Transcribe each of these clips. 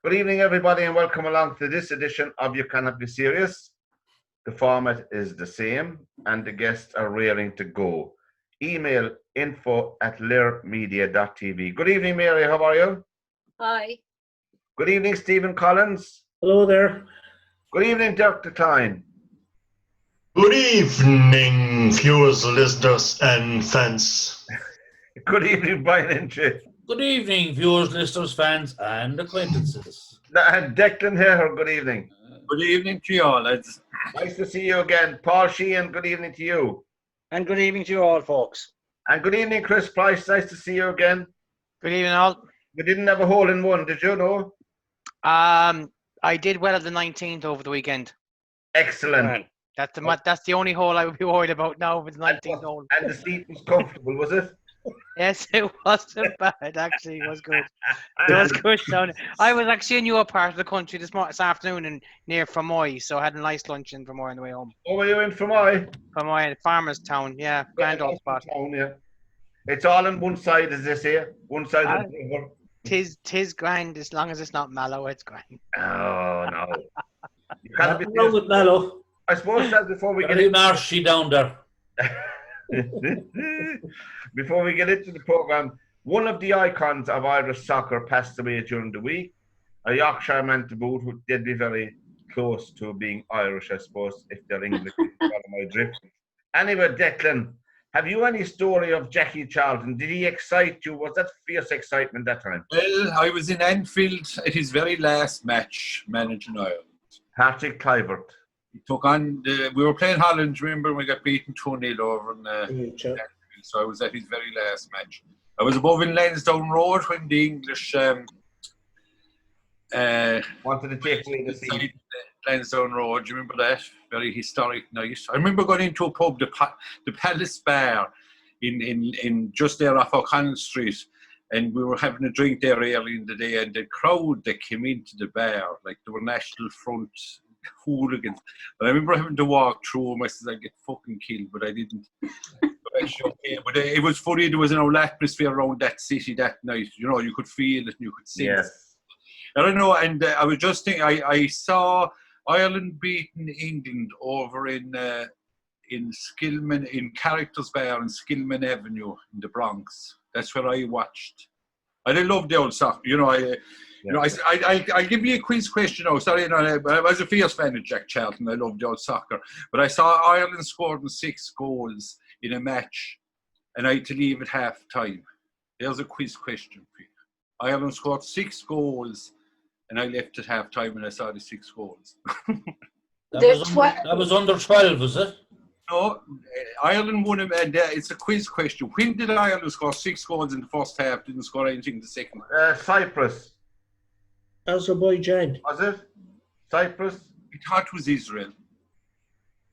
Good evening, everybody, and welcome along to this edition of You Cannot Be Serious. The format is the same, and the guests are raring to go. Email info@learmedia.tv. Good evening, Mary. How are you? Hi. Good evening, Stephen Collins. Hello there. Good evening, Dr. Klein. Good evening, viewers, listeners, and fans. Good evening, Brian Entry. Good evening, viewers, listeners, fans, and acquaintances. And Declan here, good evening. Good evening to you all, lads. Nice to see you again. Paul Sheehan, good evening to you. And good evening to you all, folks. And good evening, Chris Price. Nice to see you again. Good evening, all. You didn't have a hole in one, did you? No? I did well at the 19th over the weekend. Excellent. That's the only hole I would be worried about now with the 19th hole. And the seat was comfortable, was it? Yes, it wasn't bad. Actually, it was good. It was good down. I was actually in your part of the country this afternoon and near Fermoy, so I had a nice lunch in Fermoy on the way home. Oh, were you in Fermoy? Fermoy, Farmers Town, yeah, grand old spot. Town, yeah. It's all on one side, as they say. One side of the river. Tis grand as long as it's not mallow. It's grand. Oh no! You can't be wrong with Mallow. I suppose that before we get Very marshy down there. Before we get into the program, one of the icons of Irish soccer passed away during the week. A Yorkshire man to boot, who did be very close to being Irish, I suppose, if they're English. Follow my drift. Anyway, Declan, have you any story of Jackie Charlton? Did he excite you? Was that fierce excitement that time? Well, I was in Anfield at his very last match, managing Ireland. Patrick Kluivert. He took on, we were playing Holland, remember, we got beaten 2-0 over in Anfield, so I was at his very last match. I was above in Lansdowne Road when the English wanted to take away the seat. Lansdowne Road, do you remember that? Very historic night. I remember going into a pub, the Palace Bar, in just there off O'Connell Street, and we were having a drink there early in the day, and the crowd that came into the bar, like they were National Front hooligans. And I remember having to walk through them. I said, I'd get fucking killed, but I didn't. But actually, okay. But it was funny. There was an old atmosphere around that city that night. You know, you could feel it and you could see it. I don't know. And I was just thinking, I saw Ireland beating England over in Skillman, in Characters Bar in Skillman Avenue in the Bronx. That's where I watched. I love the old soccer. You know, I'll give you a quiz question now. Sorry, I was a fierce fan of Jack Charlton. I loved the old soccer. But I saw Ireland scored 6 goals in a match, and I had to leave at half time. There's a quiz question for you. Ireland scored 6 goals, and I left at half time and I saw the 6 goals. That was under 12, was it? No, Ireland won him, and it's a quiz question. When did Ireland score 6 goals in the first half, didn't score anything in the second? Cyprus. Azerbaijan. Was it? Cyprus? I thought it was Israel.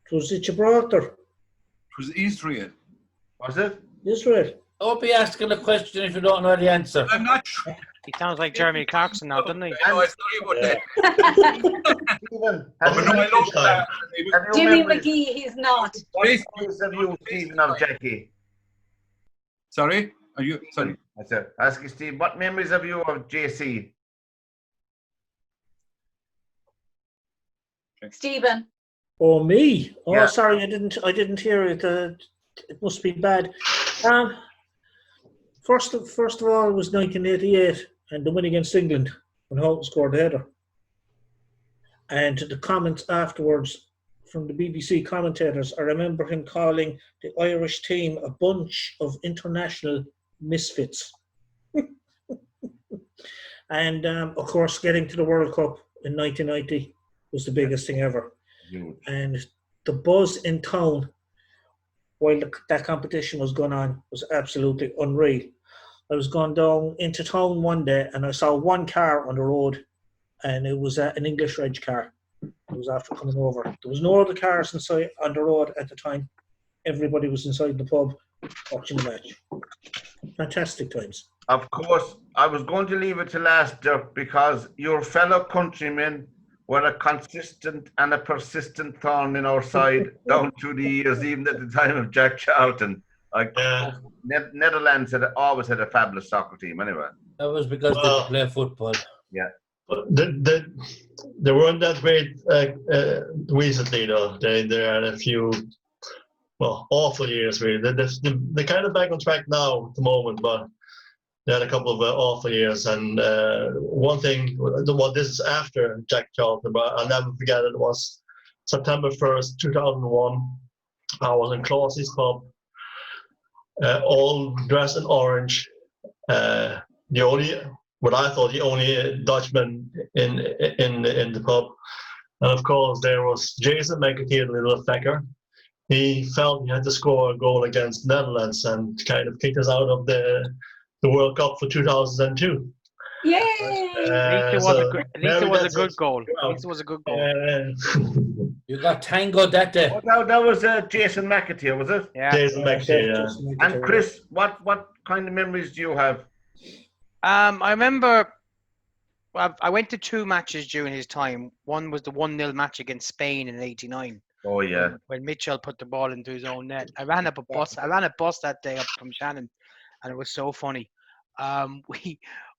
Was it Gibraltar? It was Israel. Was it? Israel. Don't be asking a question if you don't know the answer. I'm not sure. He sounds like Jeremy Clarkson now, doesn't he? I know, sorry about that. Stephen, I love that. Jimmy McGee, he's not. What memories have you, Stephen, of Jackie? Sorry? Are you? Sorry. I said, ask you, Steve, what memories have you of JC? Stephen. Oh, me? Oh, Yeah. sorry, I didn't hear it. It must be bad. First of all, it was 1988 and the win against England when Houghton scored the header. And the comments afterwards from the BBC commentators, I remember him calling the Irish team a bunch of international misfits. And of course, getting to the World Cup in 1990 was the biggest thing ever. Huge. And the buzz in town while that competition was going on was absolutely unreal. I was going down into town one day and I saw one car on the road, and it was an English reg car. It was after coming over. There was no other cars inside on the road at the time. Everybody was inside the pub watching the match. Fantastic times. Of course, I was going to leave it to last, Dirk, because your fellow countrymen were a consistent and a persistent thorn in our side down through the years, even at the time of Jack Charlton. Netherlands always had a fabulous soccer team anyway. That was because they could play football. Yeah. They weren't that great recently, though. They had a few, awful years, really. They're kind of back on track now at the moment, but they had a couple of awful years. And one thing, this is after Jack Charlton, but I'll never forget it, was September 1st, 2001. I was in Clausy's pub, all dressed in orange. What I thought the only Dutchman in the pub, and of course there was Jason McAtee, the little fecker. He felt he had to score a goal against the Netherlands and kind of kicked us out of the World Cup for 2002. Yay! At least it was a good goal. At least it was a good goal. You got tango that day. Oh, that was Jason McAtee, was it? Yeah. Jason McAtee, yeah. Just make it And Chris, what kind of memories do you have? I remember I went to 2 matches during his time. One was the 1-0 match against Spain in '89. Oh yeah. When Mitchell put the ball into his own net. I ran a bus that day up from Shannon, and it was so funny.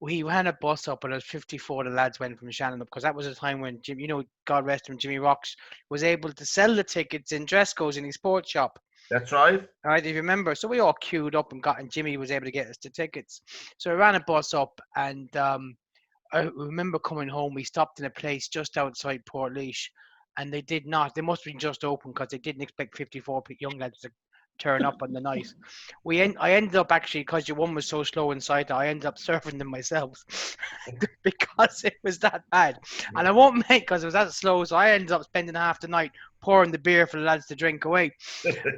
We ran a bus up, and it was 54 the lads went from Shannon up, because that was a time when Jim, God rest him, Jimmy Rocks was able to sell the tickets in Dresco's in his sports shop. That's right. All right, if you remember. So we all queued up and Jimmy was able to get us the tickets. So I ran a bus up, and I remember coming home. We stopped in a place just outside Portlaoise, and they must have been just open, because they didn't expect 54 young lads to turn up on the night. I ended up, actually, because your one was so slow inside, I ended up serving them myself because it was that bad. And I won't make, because it was that slow, so I ended up spending half the night pouring the beer for the lads to drink away.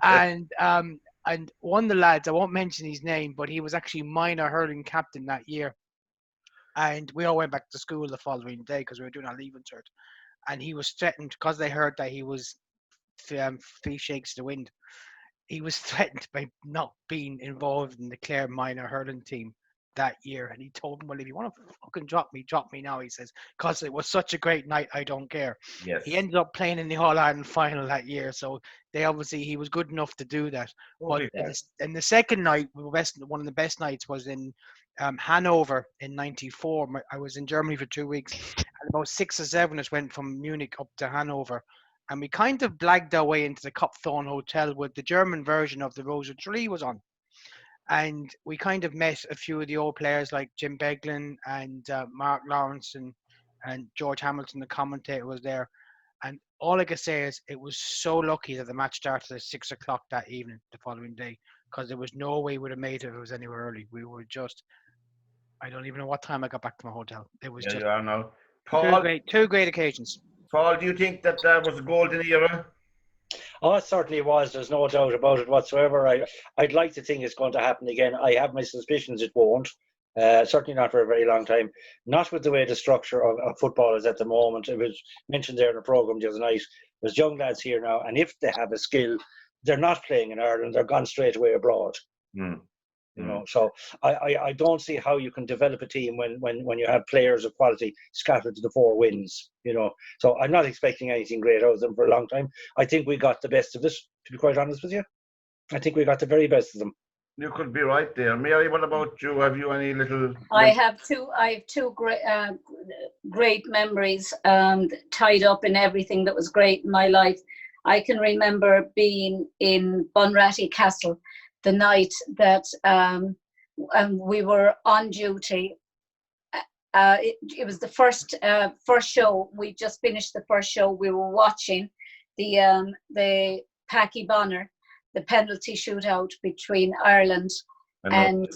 And one of the lads, I won't mention his name, but he was actually minor hurling captain that year. And we all went back to school the following day, because we were doing our leaving cert. And he was threatened, because they heard that he was 3 shakes to the wind. He was threatened by not being involved in the Clare minor hurling team that year. And he told him, well, if you want to fucking drop me now, he says, because it was such a great night, I don't care. Yes. He ended up playing in the All-Ireland final that year. So he was good enough to do that. But in the second night, one of the best nights was in Hanover in '94. I was in Germany for 2 weeks. And about 6 or 7 of us went from Munich up to Hanover. And we kind of blagged our way into the Copthorne Hotel, where the German version of the Rose of Tralee was on. And we kind of met a few of the old players like Jim Beglin and Mark Lawrence and George Hamilton, the commentator, was there. And all I can say is it was so lucky that the match started at 6 o'clock that evening, the following day, because there was no way we would have made it if it was anywhere early. We were just, I don't even know what time I got back to my hotel. It was just Paul, two great occasions. Paul, do you think that was a golden era? Oh, it certainly was. There's no doubt about it whatsoever. I'd like to think it's going to happen again. I have my suspicions it won't. Certainly not for a very long time. Not with the way the structure of football is at the moment. It was mentioned there in the programme the other night. There's young lads here now, and if they have a skill, they're not playing in Ireland. They're gone straight away abroad. So I don't see how you can develop a team when you have players of quality scattered to the 4 winds. So I'm not expecting anything great out of them for a long time. I think we got the best of this, to be quite honest with you. I think we got the very best of them. You could be right there. Mary, what about you? Have you any little... I have two great memories tied up in everything that was great in my life. I can remember being in Bunratty Castle the night that we were on duty. It was the first show. We just finished the first show. We were watching the Packy Bonner, the penalty shootout between Ireland and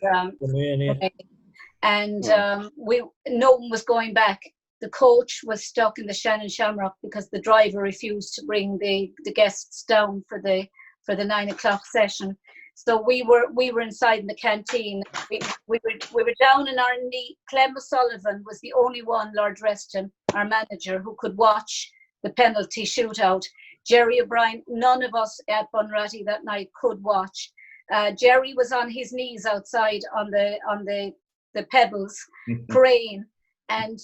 no one was going back. The coach was stuck in the Shannon Shamrock because the driver refused to bring the guests down for the 9 o'clock session. So we were inside in the canteen. We were down in our knee. Clem O'Sullivan was the only one, Lord Reston, our manager, who could watch the penalty shootout. Jerry O'Brien, none of us at Bunratty that night could watch. Jerry was on his knees outside on the pebbles, praying. And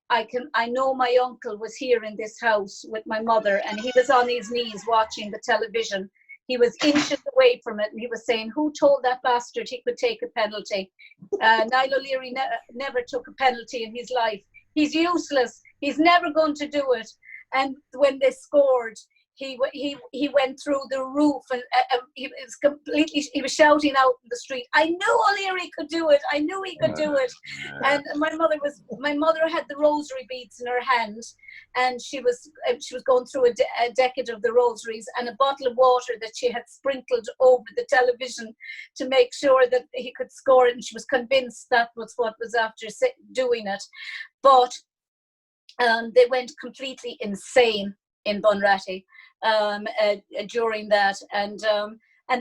I know my uncle was here in this house with my mother, and he was on his knees watching the television. He was inches away from it, and he was saying, who told that bastard he could take a penalty? Niall O'Leary never took a penalty in his life. He's useless. He's never going to do it. And when they scored, he went through the roof, and he was shouting out in the street, "I knew O'Leary could do it. I knew he could do it." And my mother had the rosary beads in her hand, and she was going through a decade of the rosaries, and a bottle of water that she had sprinkled over the television to make sure that he could score it, and she was convinced that was what was after doing it. But they went completely insane in Bunratty during that, and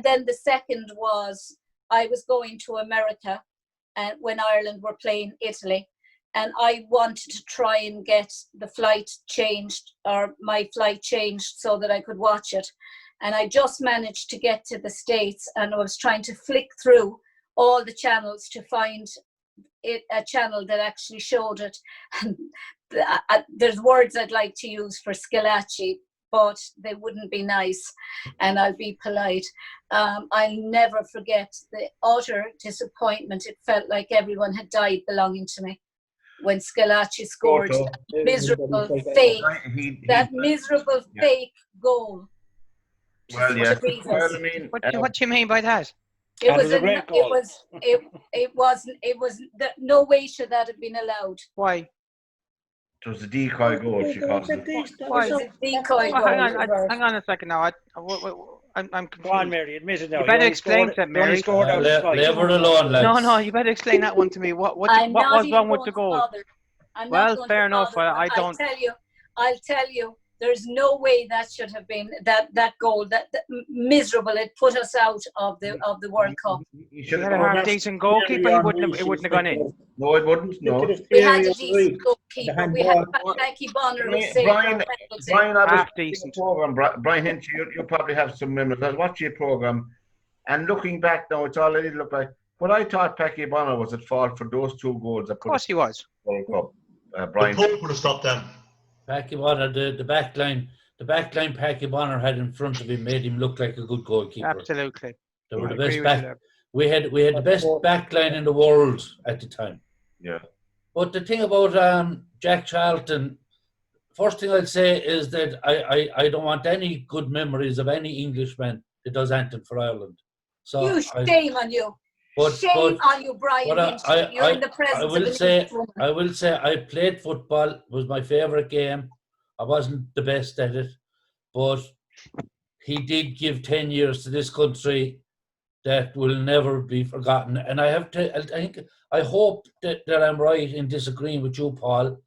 then the second was I was going to America when Ireland were playing Italy, and I wanted to try and get the flight changed, or my flight changed, so that I could watch it. And I just managed to get to the States, and I was trying to flick through all the channels to find a channel that actually showed it. There's words I'd like to use for Schillaci, but they wouldn't be nice, and I'll be polite. I'll never forget the utter disappointment. It felt like everyone had died belonging to me when Schillaci scored that miserable fake goal. Well, yes. Well, I mean, What do you mean by that? It was a great goal. It was no way should that have been allowed. Why? it was a decoy goal, she called it. Why? It was a decoy Well, goal. hang on a second now. I'm Go on, confused. Mary, admit it now. You better explain that, Mary. Leave her alone, lads. No, you better explain that one to me. What was wrong with the goal? Well, fair enough. I don't. I'll tell you. There's no way that should have been that goal. That miserable. It put us out of the World Cup. You He had a half decent goalkeeper. It wouldn't have gone in. No, it wouldn't. No. We had a decent goalkeeper. We had Becky Bonner who saved our penalty. Brian, Half decent. Brian Hinch, you probably have some memories. I was watching your program, and looking back now, it's all it looked like. But I thought Becky Bonner was at fault for those two goals. Of course he was. World Cup. Brian Brian. would have stopped them. Packy Bonner, the back line Packy Bonner had in front of him made him look like a good goalkeeper. Absolutely. They were the I best agree with back. you there. We had the best back line in the world at the time. Yeah. But the thing about Jack Charlton, first thing I'd say is that I don't want any good memories of any Englishman that does anything for Ireland. So Shame on you. Shame on you, Brian. You're in the presence of an Englishwoman. I will say I played football. It was my favourite game. I wasn't the best at it, but he did give 10 years to this country that will never be forgotten. And I hope that I'm right in disagreeing with you, Paul,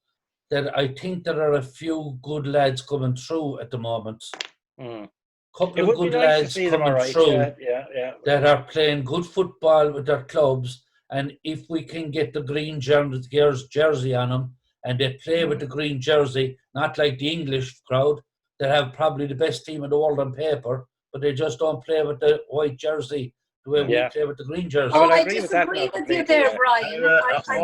that I think there are a few good lads coming through at the moment. Couple of good lads coming through that are playing good football with their clubs, and if we can get the green jersey on them, and they play with the green jersey, not like the English crowd that have probably the best team in the world on paper, but they just don't play with the white jersey the way we play with the green jersey. I disagree with you there, Brian.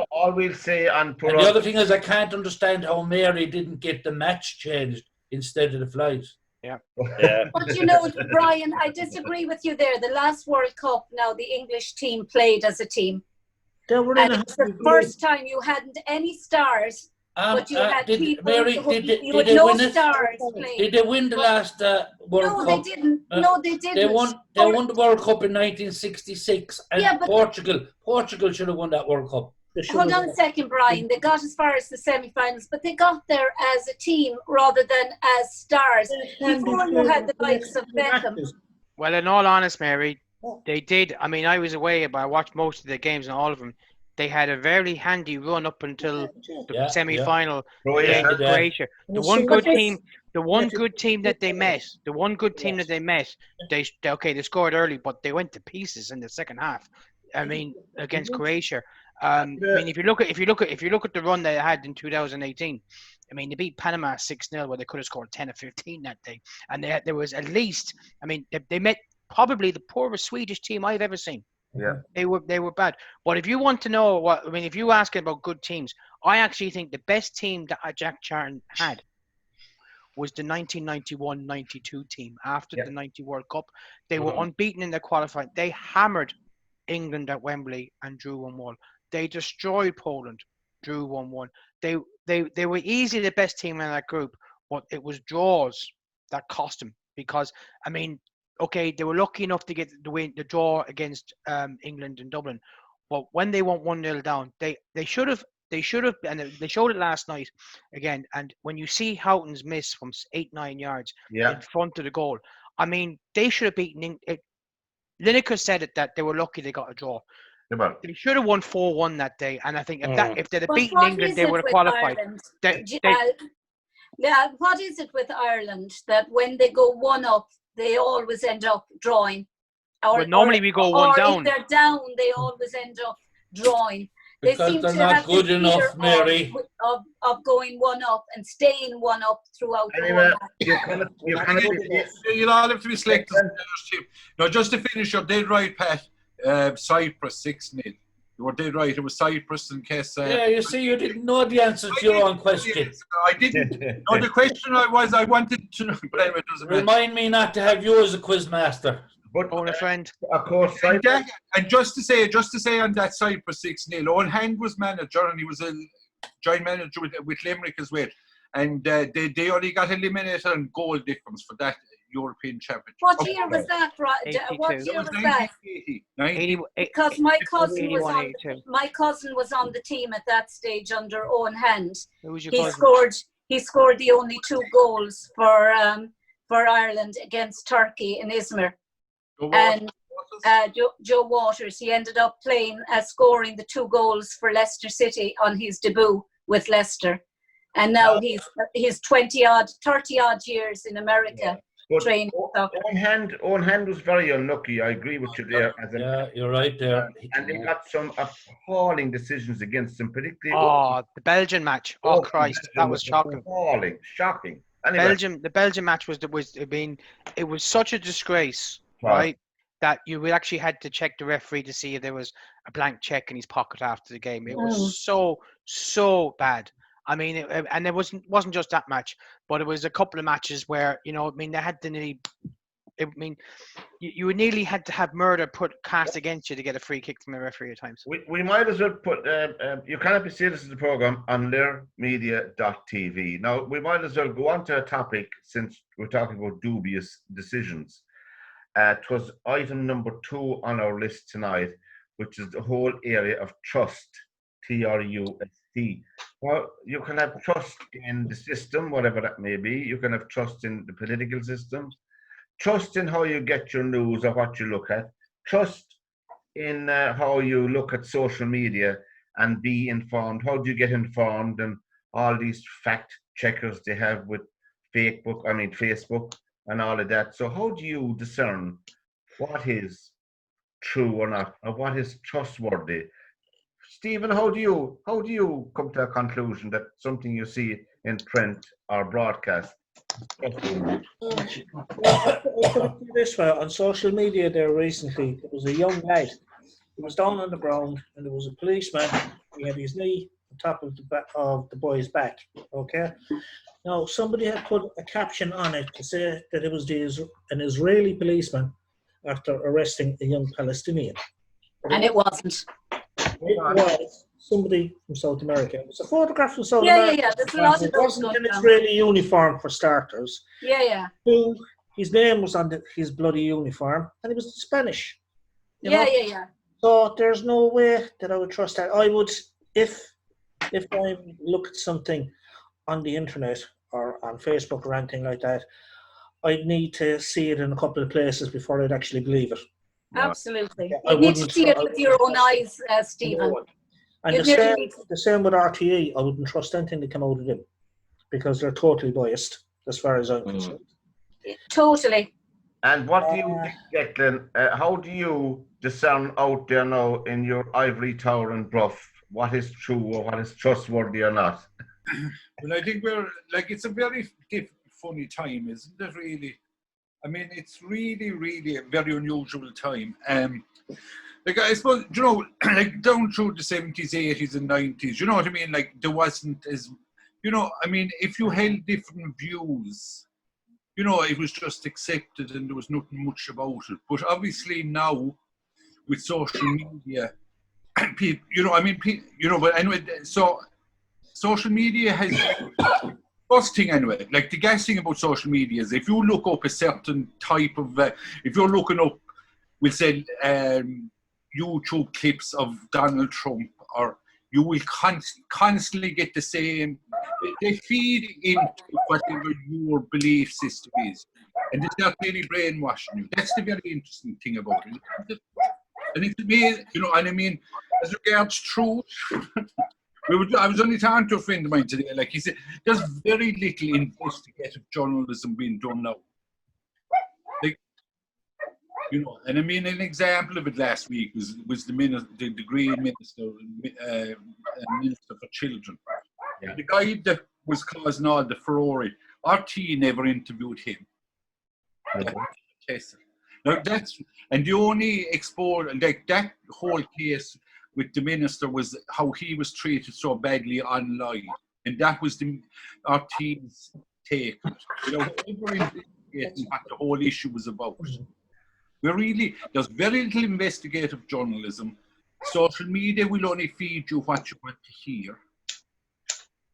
All we'll say and the other thing is I can't understand how Mary didn't get the match changed instead of the flight. Yeah. But you know, Brian, I disagree with you there. The last World Cup, now the English team played as a team. And it's the first time you hadn't any stars, but you had people Mary, you had no stars playing. Did they win the last World Cup? No, they didn't. No, they didn't. They won the World Cup in 1966, and Portugal should have won that World Cup. Hold on a second, Brian. They got as far as the semi-finals, but they got there as a team rather than as stars. Before you had the likes of Beckham. Well, in all honesty, Mary, they did. I mean, I was away, but I watched most of the games and all of them. They had a very handy run up until the semi-final against Croatia. The one good team that they met, they scored early, but they went to pieces in the second half. I mean, against Croatia. I mean, if you look at the run they had in 2018, I mean, they beat Panama 6-0, where they could have scored 10 or 15 that day, and there was at least, I mean, they met probably the poorest Swedish team I've ever seen. Yeah, they were bad. But if you want to know if you ask about good teams, I actually think the best team that Jack Charlton had was the 1991-92 team after the 90 World Cup. They were unbeaten in their qualifying. They hammered England at Wembley and drew 1-1. They destroyed Poland. drew 1-1. They were easily the best team in that group, but it was draws that cost them. Because I mean, okay, they were lucky enough to get the draw against England in Dublin, but when they went 1-0 down, they should have, and they showed it last night again. And when you see Houghton's miss from 8-9 yards in front of the goal, I mean, they should have beaten. Lineker said it, that they were lucky they got a draw. They should have won 4-1 that day, and I think if they'd have beaten England, they would have qualified. What is it with Ireland that when they go 1-up, they always end up drawing? Well, normally we go 1 down. Or if they're down, they always end up drawing. Because they're not good enough, Mary. Of going 1-up and staying 1-up throughout the Anyway, whole match. You'll all have to be selected. No, just to finish, you're dead right, Pat. Cyprus 6-0. You were dead right. It was Cyprus in case. Yeah, you see, you didn't know the answer to your own question. I didn't. No, the question I wanted to know. But anyway, it doesn't matter. Remind me not to have you as a quiz master. But a friend. Of course, and just to say on that Cyprus 6-0, Owen Hand was manager, and he was a joint manager with Limerick as well. And they only got eliminated on goal difference for that European Championship. What year was that, right? What year was that? 1980. Because my cousin was on the team at that stage under Owen Hand. He scored the only 2 goals for Ireland against Turkey in Izmir. And Joe Waters, he ended up scoring the 2 goals for Leicester City on his debut with Leicester. And now he's 30 odd years in America. Training soccer. Owen Hand was very unlucky. I agree with you there. You're right there. And they got some appalling decisions against him, particularly. The Belgian match. Oh Christ, that was shocking. Shocking. Anyway. The Belgian match was such a disgrace, right? That you actually had to check the referee to see if there was a blank check in his pocket after the game. It was so bad. I mean, and it wasn't just that match, but it was a couple of matches where, you know, I mean, they had to nearly. I mean, you nearly had to have murder cast against you to get a free kick from a referee at times. We might as well put. You cannot be seeing this as a program on learmedia.tv. Now we might as well go on to a topic since we're talking about dubious decisions. It was item number 2 on our list tonight, which is the whole area of trust. TRUST. Well, you can have trust in the system, whatever that may be. You can have trust in the political system. Trust in how you get your news or what you look at. Trust in how you look at social media and be informed. How do you get informed? And all these fact checkers they have with Facebook and all of that. So how do you discern what is true or not, or what is trustworthy? Stephen, how do you come to a conclusion that something you see in print or broadcast? This way, on social media there recently, there was a young lad. He was down on the ground, and there was a policeman. He had his knee on top of the boy's back. Okay. Now somebody had put a caption on it to say that it was an Israeli policeman after arresting a young Palestinian. And it wasn't. It was somebody from South America. It was a photograph from South America. Yeah. There's a lot of it wasn't an Israeli uniform for starters. Yeah. His name was on his bloody uniform, and he was Spanish. Yeah. So there's no way that I would trust that. I would, if I look at something on the internet or on Facebook or anything like that, I'd need to see it in a couple of places before I'd actually believe it. Absolutely. You need to see it with your own eyes, Stephen. And the same with RTE. I wouldn't trust anything that come out of them because they're totally biased as far as I'm concerned. Totally. And what do you think, Declan? How do you discern out there now in your ivory tower and Bruff what is true or what is trustworthy or not? Well, I think it's a very funny time, isn't it, really? I mean, it's really, really a very unusual time. Like, I suppose, you know, like down through the 70s, 80s and 90s, you know what I mean? Like, there wasn't as, you know, I mean, if you held different views, you know, it was just accepted and there was nothing much about it. But obviously now, with social media, people, you know, I mean, you know, but anyway, so social media has, first thing anyway, like the gas thing about social media is if you look up a certain type of, if you're looking up, we'll say, YouTube clips of Donald Trump, or you will constantly get the same, they feed into whatever your belief system is. And it's not really brainwashing you. That's the very interesting thing about it. And it's me, you know, and I mean, as regards truth, I was only talking to a friend of mine today, like he said, there's very little investigative journalism being done now. Like, you know, and I mean, an example of it last week was the Green Minister, Minister for Children. Yeah. The guy that was causing all the furore, RT never interviewed him. Now that's, and the only like that whole case with the minister was how he was treated so badly online, and that was our team's take. You know, investigating what the whole issue was about. There's very little investigative journalism. Social media will only feed you what you want to hear.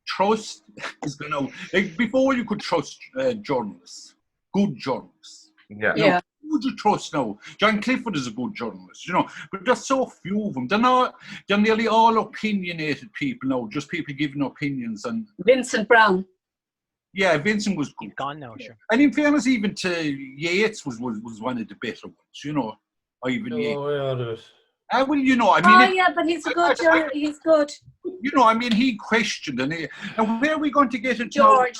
Trust is going to, like before you could trust journalists, good journalists. Yeah. Yeah. Now, who would you trust now? John Clifford is a good journalist, you know, but there's so few of them. They're nearly all opinionated people now, just people giving opinions. And Vincent Brown. Yeah, Vincent was good. He's gone now, sure. And in fairness, even to Yates was one of the better ones, you know. Ivan Yates. Well, you know, I mean. Oh, yeah, but he's a good journalist. He's good. You know, I mean, he questioned, and where are we going to get it? George,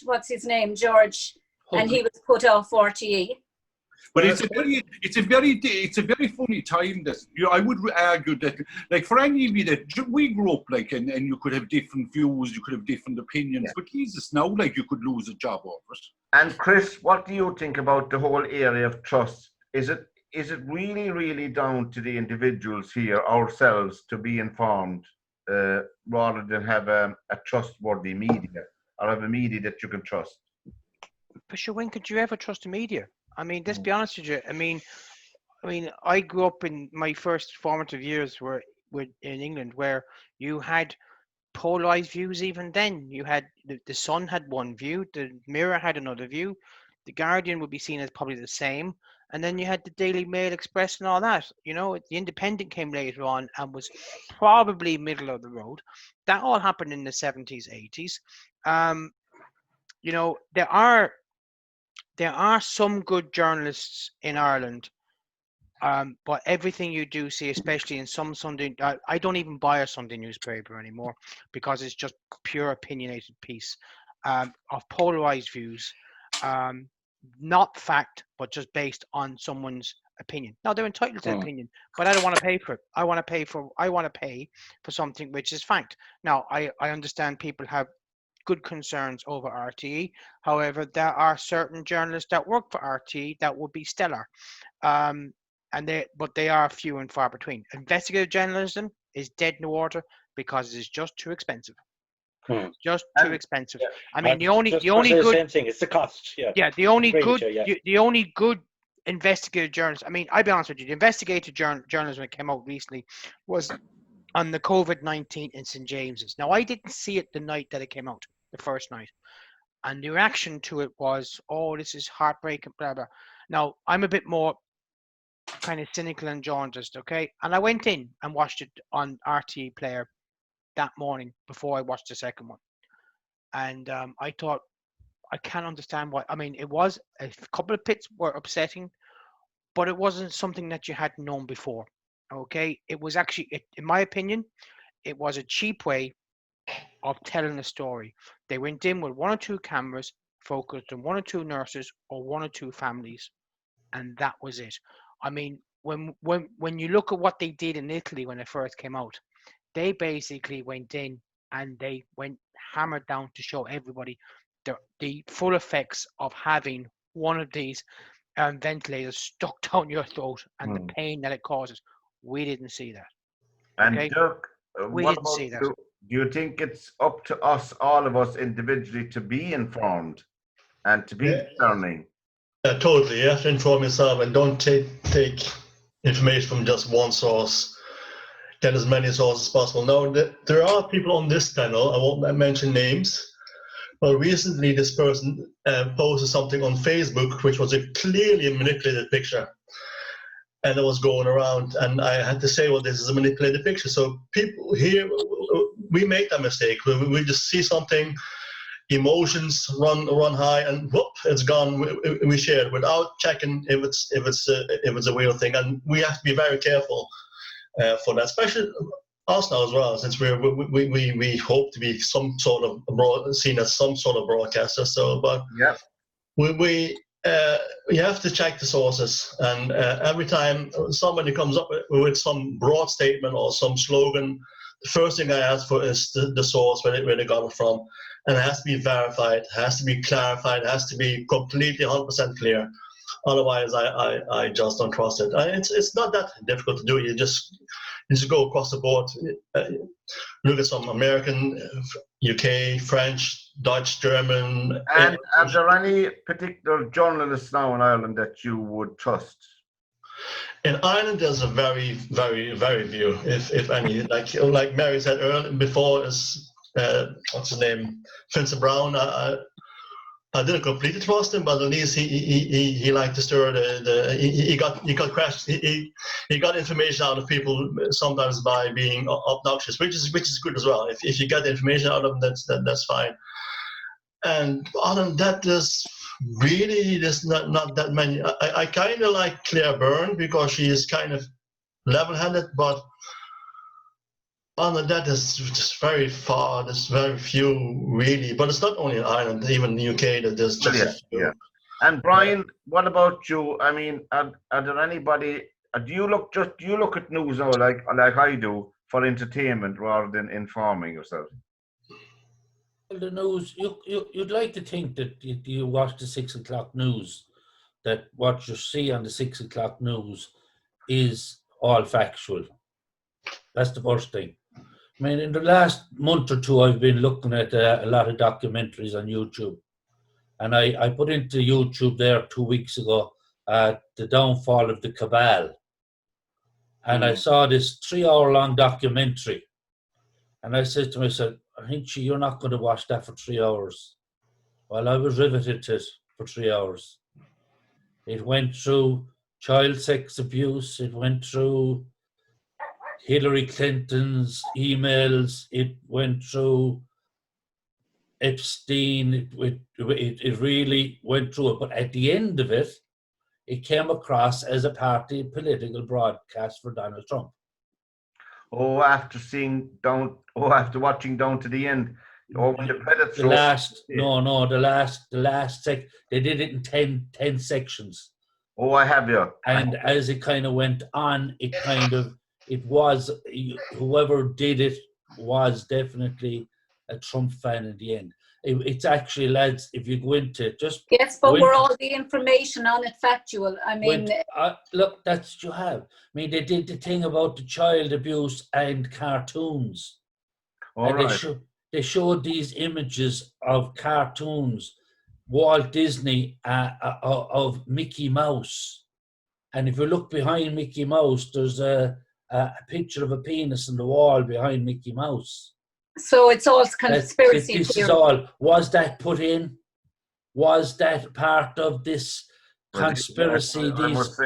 what's his name? George. And he was put off RTE. But it's a very funny time. That, you know, I would argue that, like, for any of you that we grew up, like, and you could have different views, you could have different opinions. Yeah. But Jesus, now, like, you could lose a job over it. And Chris, what do you think about the whole area of trust? Is it really, really down to the individuals here, ourselves, to be informed, rather than have a trustworthy media, or have a media that you can trust? But sure, when could you ever trust the media? I mean, let's be honest with you. I mean, I grew up in my first formative years were in England, where you had polarized views. Even then, you had the Sun had one view, the Mirror had another view, the Guardian would be seen as probably the same, and then you had the Daily Mail, Express, and all that. You know, the Independent came later on and was probably middle of the road. That all happened in the 70s, 80s. You know, there are some good journalists in Ireland, but everything you do see, especially in some Sunday, I don't even buy a Sunday newspaper anymore because it's just pure opinionated piece of polarized views, not fact, but just based on someone's opinion. Now they're entitled to opinion, but I don't want to pay for it. I want to pay for something which is fact. Now I understand people have good concerns over RTE. However, there are certain journalists that work for RTE that would be stellar, but they are few and far between. Investigative journalism is dead in the water because it is just too expensive. Just too expensive. Yeah. I mean, the only good same thing. It's the cost. Yeah. Yeah. The only good investigative journalists. I mean, I'll be honest with you. The investigative journalism that came out recently was on the COVID-19 in St. James's. Now, I didn't see it the night that it came out, the first night. And the reaction to it was, oh, this is heartbreaking, blah, blah. Now, I'm a bit more kind of cynical and jaundiced, okay? And I went in and watched it on RTE Player that morning before I watched the second one. And I thought, I can't understand why. I mean, it was a couple of bits were upsetting, but it wasn't something that you hadn't known before. Okay, it was actually, in my opinion, it was a cheap way of telling a story. They went in with one or two cameras, focused on one or two nurses or one or two families, and that was it. I mean, when you look at what they did in Italy when it first came out, they basically went in and they went hammered down to show everybody the full effects of having one of these ventilators stuck down your throat and the pain that it causes. We didn't see that. And okay? Dirk, we didn't see that. Do you think it's up to us, all of us individually, to be informed and to be discerning? Yeah, totally. You have to inform yourself and don't take information from just one source. get as many sources as possible. Now, there are people on this channel, I won't mention names, but recently this person posted something on Facebook which was a clearly manipulated picture. And it was going around, and I had to say, well, this is a manipulated picture. So people here, we make that mistake. We just see something, emotions run high, and whoop, it's gone. We share it without checking if it's a real thing, and we have to be very careful for that, especially us now as well, since we hope to be some sort of seen as some sort of broadcaster. So, but Yeah. we have to check the sources, and every time somebody comes up with some broad statement or some slogan, the first thing I ask for is the source, where they got it from, and it has to be verified, it has to be clarified, it has to be completely 100% clear. Otherwise, I just don't trust it. It's not that difficult to do. You just go across the board, look at some American, UK, French, Dutch, German. And are there any particular journalists now in Ireland that you would trust? In Ireland, there's a very, very, very few, if any. Like Mary said earlier before, is what's his name, Vincent Brown. I didn't completely trust him, but at least he liked to stir he got crashed. He got information out of people sometimes by being obnoxious, which is good as well. If you get information out of them, that's fine. And other than that, there's not that many. I kind of like Claire Byrne because she is kind of level-headed, but other than that, there's just very far. There's very few really, but it's not only in Ireland, even in the UK that there's just a few. Yeah. And Brian, what about you? I mean, are there anybody? Do you look at news now like I do for entertainment rather than informing yourself? Well, the news, you'd like to think that you watch the 6 o'clock news, that what you see on the 6 o'clock news is all factual. That's the first thing. I mean, in the last month or two, I've been looking at a lot of documentaries on YouTube. And I put into YouTube there 2 weeks ago, the downfall of the cabal. And I saw this 3-hour-long documentary. And I said to myself, I think you're not going to watch that for 3 hours. Well, I was riveted to it for 3 hours. It went through child sex abuse. It went through Hillary Clinton's emails. It went through Epstein. It really went through it. But at the end of it, it came across as a party political broadcast for Donald Trump. After watching down to the end, when the credits roll. The last they did it in 10 sections. I have you. And as it kind of went on, it was whoever did it was definitely a Trump fan in the end. It's actually, lads, if you go into it, just yes, but were all the information on it factual? I mean, look, that's what you have. I mean, they did the thing about the child abuse and cartoons. They showed these images of cartoons, Walt Disney of Mickey Mouse, and if you look behind Mickey Mouse, there's a picture of a penis on the wall behind Mickey Mouse. So it's all conspiracy this theory. Is all. Was that put in? Was that part of this conspiracy? These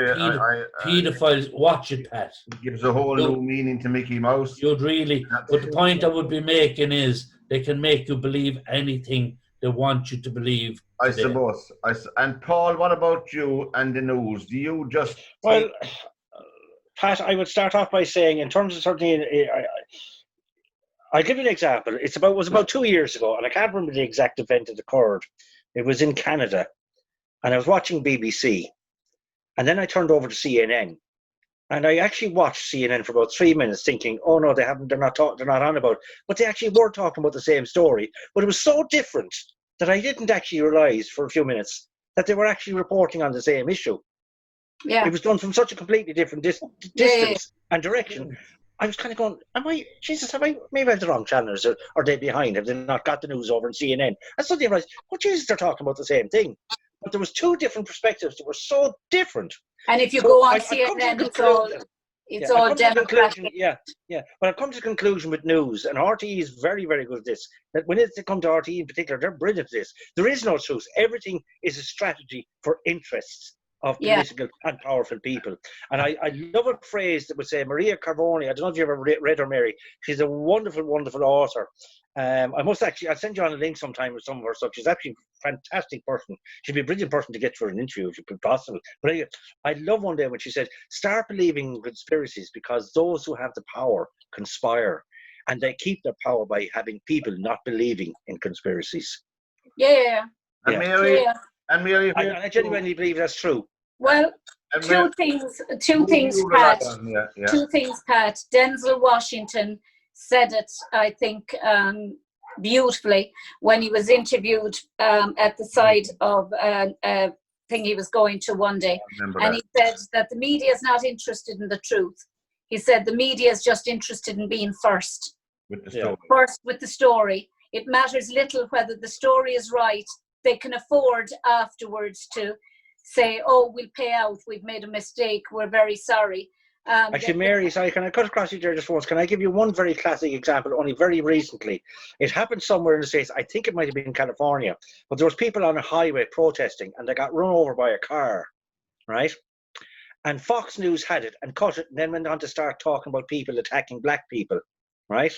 pedophiles. Watch it, Pat. It gives a whole new meaning to Mickey Mouse. You'd really. But the point I would be making is they can make you believe anything they want you to believe. I suppose. And Paul, what about you and the news? Do you just... Well, Pat, I would start off by saying, in terms of certainly... I'll give you an example. It was about 2 years ago, and I can't remember the exact event that occurred. It was in Canada, and I was watching BBC, and then I turned over to CNN, and I actually watched CNN for about 3 minutes, thinking, "Oh no, they're not on about it." But they actually were talking about the same story. But it was so different that I didn't actually realize for a few minutes that they were actually reporting on the same issue. Yeah, it was done from such a completely different distance and direction. I was kind of going, maybe I have the wrong channels, or are they behind? Have they not got the news over in CNN? And suddenly I realized, Jesus, they're talking about the same thing. But there was two different perspectives that were so different. And if you go on CNN, It's Yeah, all I've come to the democratic. conclusion, but I've come to the conclusion with news, and RTE is very, very good at this. That when it comes to RTE in particular, they're brilliant at this. There is no truth. Everything is a strategy for interests of Yeah. political and powerful people. And I love a phrase that would say, Maria Carboni, I don't know if you ever read her, Mary. She's a wonderful, wonderful author. I'll send you on a link sometime with some of her stuff. She's actually a fantastic person. She'd be a brilliant person to get for an interview if it could be possible. But anyway, I love one day when she said, start believing in conspiracies because those who have the power conspire. And they keep their power by having people not believing in conspiracies. Yeah. And Yeah. Mary, Yeah. and Mary, I genuinely believe that's true. Well, and two Mary, things, who do you rely Pat. on? Yeah. Two things, Pat. Denzel Washington said it, I think, beautifully when he was interviewed at the side of a thing he was going to one day. And he said that the media is not interested in the truth. He said the media is just interested in being first. With the story. First with the story. It matters little whether the story is right. They can afford afterwards to say, oh, we'll pay out. We've made a mistake. We're very sorry. Actually, Mary, sorry, can I cut across you there just once? Can I give you one very classic example, only very recently? It happened somewhere in the States. I think it might have been in California. But there was people on a highway protesting, and they got run over by a car, right? And Fox News had it and cut it, and then went on to start talking about people attacking black people, right?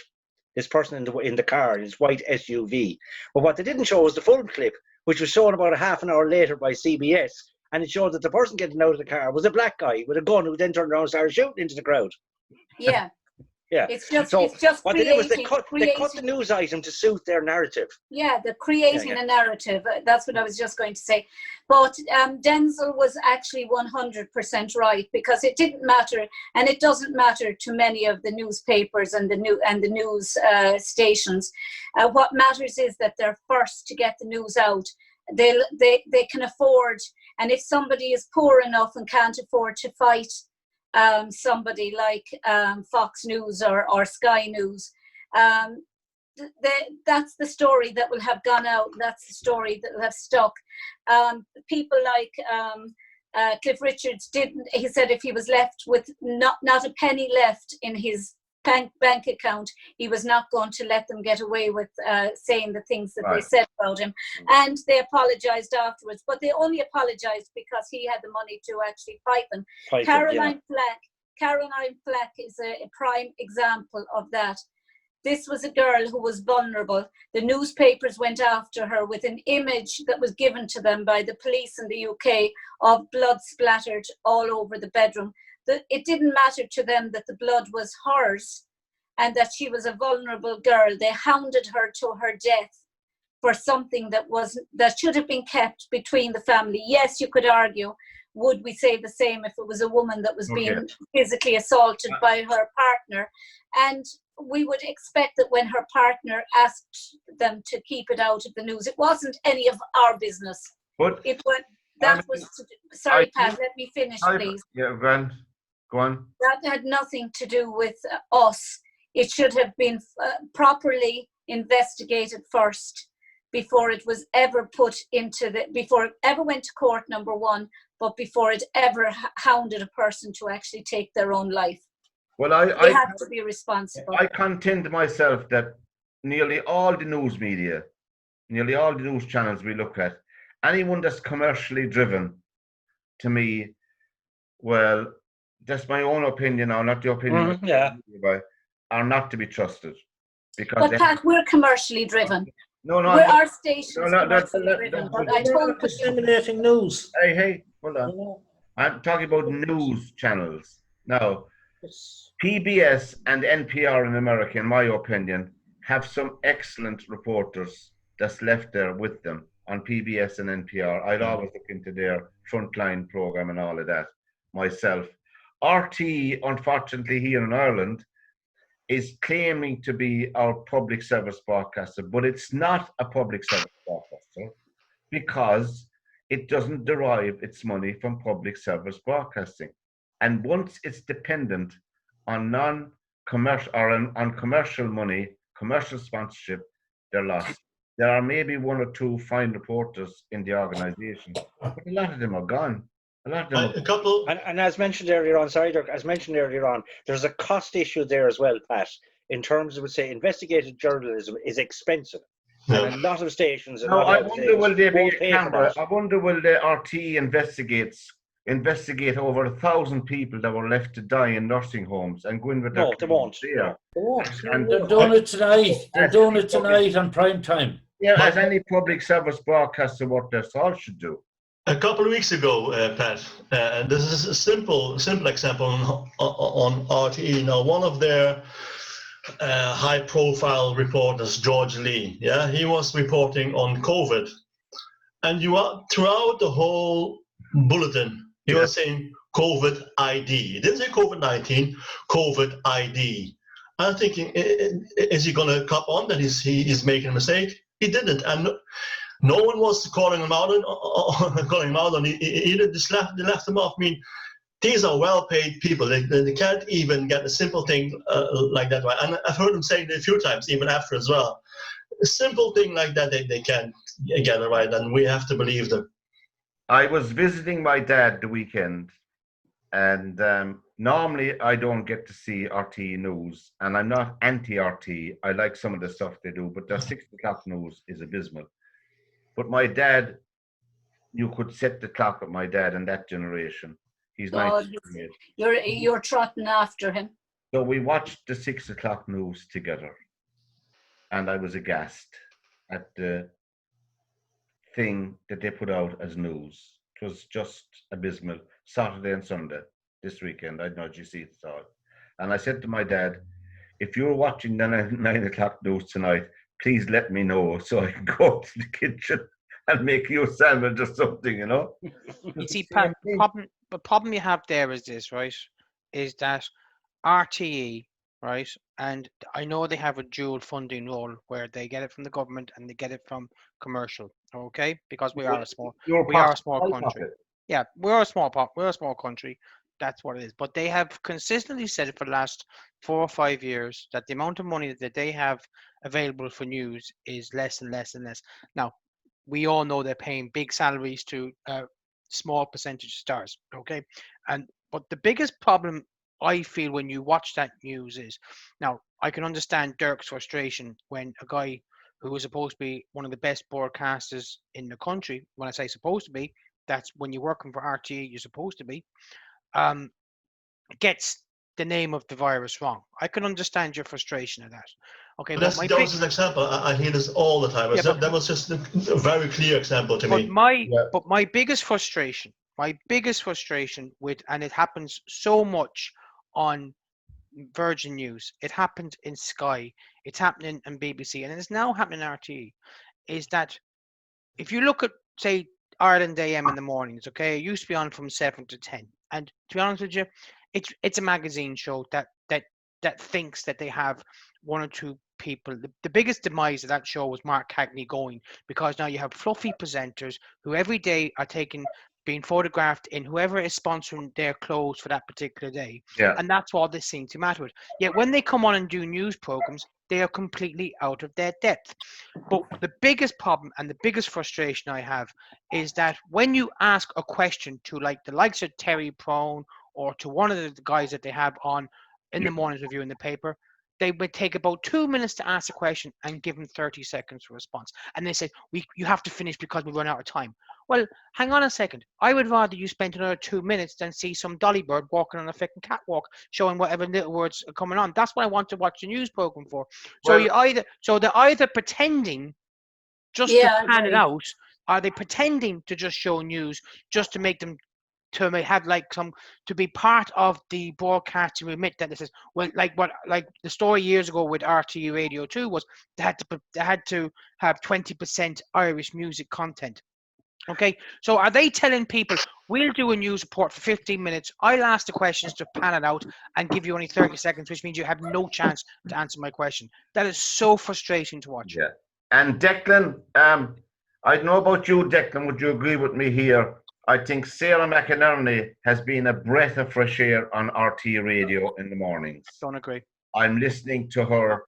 This person in the car, in his white SUV. But what they didn't show was the full clip, which was shown about a half an hour later by CBS. And it showed that the person getting out of the car was a black guy with a gun who then turned around and started shooting into the crowd. Yeah. Yeah. It's just what they did was they cut creating the news item to suit their narrative. Yeah, they're creating a narrative. That's what I was just going to say. But Denzel was actually 100% right, because it didn't matter, and it doesn't matter to many of the newspapers and the news stations. What matters is that they're first to get the news out. They can afford, and if somebody is poor enough and can't afford to fight somebody like Fox News or Sky News, that's the story that will have gone out. That's the story that will have stuck. People like Cliff Richards didn't. He said if he was left with not a penny left in his bank account, he was not going to let them get away with saying the things that they said about him. And they apologized afterwards, but they only apologized because he had the money to actually fight them. Caroline Flack is a prime example of that. This was a girl who was vulnerable. The newspapers went after her with an image that was given to them by the police in the UK of blood splattered all over the bedroom. It didn't matter to them that the blood was hers and that she was a vulnerable girl. They hounded her to her death for something that should have been kept between the family. Yes, you could argue, would we say the same if it was a woman that was being physically assaulted by her partner? And we would expect that when her partner asked them to keep it out of the news, it wasn't any of our business. But sorry, Pat, let me finish, please. Yeah, go on. That had nothing to do with us. It should have been properly investigated first before it was ever before it ever went to court, number one, but before it ever hounded a person to actually take their own life. Well, I have to be responsible. I contend myself that nearly all the news media, nearly all the news channels we look at, anyone that's commercially driven, to me, well, that's my own opinion now, not the opinion are not to be trusted. Because but Pat, we're commercially driven. Our stations commercially driven. But I told disseminating news. Hey, hold on. I'm talking about news channels. Now, PBS and NPR in America, in my opinion, have some excellent reporters that's left there with them on PBS and NPR. I'd always look into their frontline program and all of that myself. RT, unfortunately, here in Ireland, is claiming to be our public service broadcaster, but it's not a public service broadcaster because it doesn't derive its money from public service broadcasting. And once it's dependent on non-commercial or on commercial money, commercial sponsorship, they're lost. There are maybe one or two fine reporters in the organization, but a lot of them are gone. A lot of them A couple. And as mentioned earlier on, sorry, Dirk, as mentioned earlier on, there's a cost issue there as well, Pat, in terms of, say, investigative journalism is expensive. Yeah. And a lot of stations, No, I wonder will there be won't a pay for camera? that. I wonder will the RT investigate over 1,000 people that were left to die in nursing homes and go in with their No, they won't. there. No. And They're doing it tonight. They're As doing any it tonight on prime time. Yeah, as any public service broadcaster, what their all should do. A couple of weeks ago, Pat, and this is a simple example on RTE. Now, one of their high-profile reporters, George Lee, yeah, he was reporting on COVID, and throughout the whole bulletin, he was saying COVID ID. He didn't say COVID-19, COVID ID. I'm thinking, is he going to cop on that he's making a mistake? He didn't, and no one was calling him out, and he just left him off. I mean, these are well-paid people. They can't even get a simple thing like that right. And I've heard them saying it a few times, even after as well. A simple thing like that, they can't get it right, and we have to believe them. I was visiting my dad the weekend, and normally I don't get to see RT news, and I'm not anti-RT. I like some of the stuff they do, but their 6 o'clock news is abysmal. But my dad, you could set the clock at my dad in that generation. He's 98. You're trotting after him. So we watched the 6 o'clock news together, and I was aghast at the thing that they put out as news. It was just abysmal. Saturday and Sunday this weekend. I don't know if you see it all. And I said to my dad, if you're watching the 9 o'clock news tonight, please let me know so I can go to the kitchen and make you a sandwich or something, you know? You see, Pat, the problem you have there is this, right? Is that RTE, right? And I know they have a dual funding role where they get it from the government and they get it from commercial, okay? Because we are a small country. Yeah, we're a small country. That's what it is. But they have consistently said it for the last 4 or 5 years that the amount of money that they have available for news is less and less and less. Now, we all know they're paying big salaries to small percentage stars, okay? But the biggest problem I feel when you watch that news is, now, I can understand Dirk's frustration when a guy who was supposed to be one of the best broadcasters in the country, when I say supposed to be, that's when you're working for RTE, you're supposed to be, gets the name of the virus wrong. I can understand your frustration of that. Okay, but that was an example. I hear this all the time. Yeah, that was just a very clear example to me. But my biggest frustration with, and it happens so much on Virgin News, it happened in Sky, it's happening in BBC, and it's now happening in RTE, is that if you look at, say, Ireland AM in the mornings, okay, it used to be on from 7 to 10, and to be honest with you, it's a magazine show that thinks that they have 1 or 2 people. The biggest demise of that show was Mark Cagney going, because now you have fluffy presenters who every day are being photographed in whoever is sponsoring their clothes for that particular day. Yeah. And that's all they seem to matter with. Yet when they come on and do news programs, they are completely out of their depth. But the biggest problem and the biggest frustration I have is that when you ask a question to like the likes of Terry Prone or to one of the guys that they have on in the morning's review in the paper, they would take about 2 minutes to ask a question and give them 30 seconds for response. And they say, you have to finish because we run out of time. Well, hang on a second. I would rather you spent another 2 minutes than see some dolly bird walking on a fucking catwalk, showing whatever little words are coming on. That's what I want to watch the news program for. So they're either pretending just to pan it out, are they pretending to just show news just to make them to have to be part of the broadcasting remit that this is, well, like the story years ago with RTE Radio 2 was they had to have 20% Irish music content. Okay, so are they telling people, we'll do a news report for 15 minutes, I'll ask the questions to pan it out and give you only 30 seconds, which means you have no chance to answer my question? That is so frustrating to watch. Yeah. And Declan, I don't know about you, Declan, would you agree with me here? I think Sarah McInerney has been a breath of fresh air on RT Radio in the mornings. Don't agree. I'm listening to her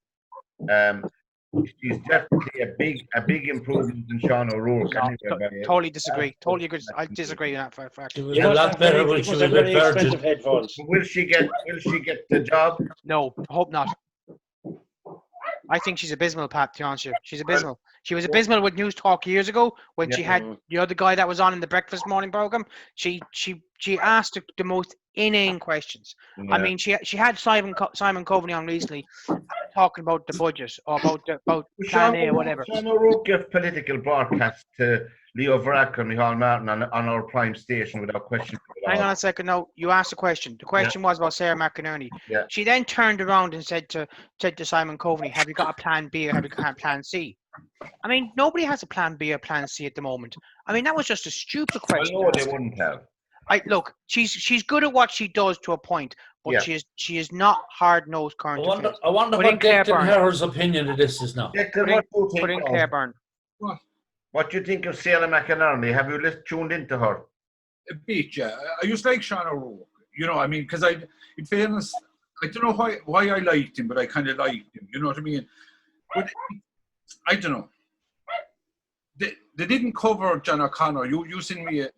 she's definitely a big improvement in Sean O'Rourke. No, Anyway, totally disagree. Totally agree. I disagree with that for a fact. She was You a must lot have better very, when you she must was have with very expensive Virgin. headphones. will she get the job? No, I hope not. I think she's abysmal, Pat, to be honest with you. She's abysmal. She was abysmal with News Talk years ago when she had the other guy that was on in the breakfast morning program. She asked the most inane questions. Yeah. I mean, she had Simon Coveney on recently talking about the budget or about Plan A or whatever. Sean O'Rourke gave political broadcast to Leo Varadkar and Micheál Martin on our prime station without question. Hang on a second. No, you asked a question. The question was about Sarah McInerney. Yeah. She then turned around and said to Simon Coveney, "Have you got a plan B or have you got a plan C?" I mean, nobody has a plan B or plan C at the moment. I mean, that was just a stupid I question. know they wouldn't have. Look, she's good at what she does to a point, but Yeah. she is not hard nosed I current wonder, affairs. I wonder Put in what Claire Declan Byrne. Herr's opinion of this is now. Declan, Put in Claire Byrne. what do you think of Sarah McInerney? Have you tuned into her? A bit, yeah. I used to like Sean O'Rourke, you know. I mean, because in fairness, I don't know why I liked him, but I kind of liked him. You know what I mean? But I don't know. They didn't cover John O'Connor. You sent me a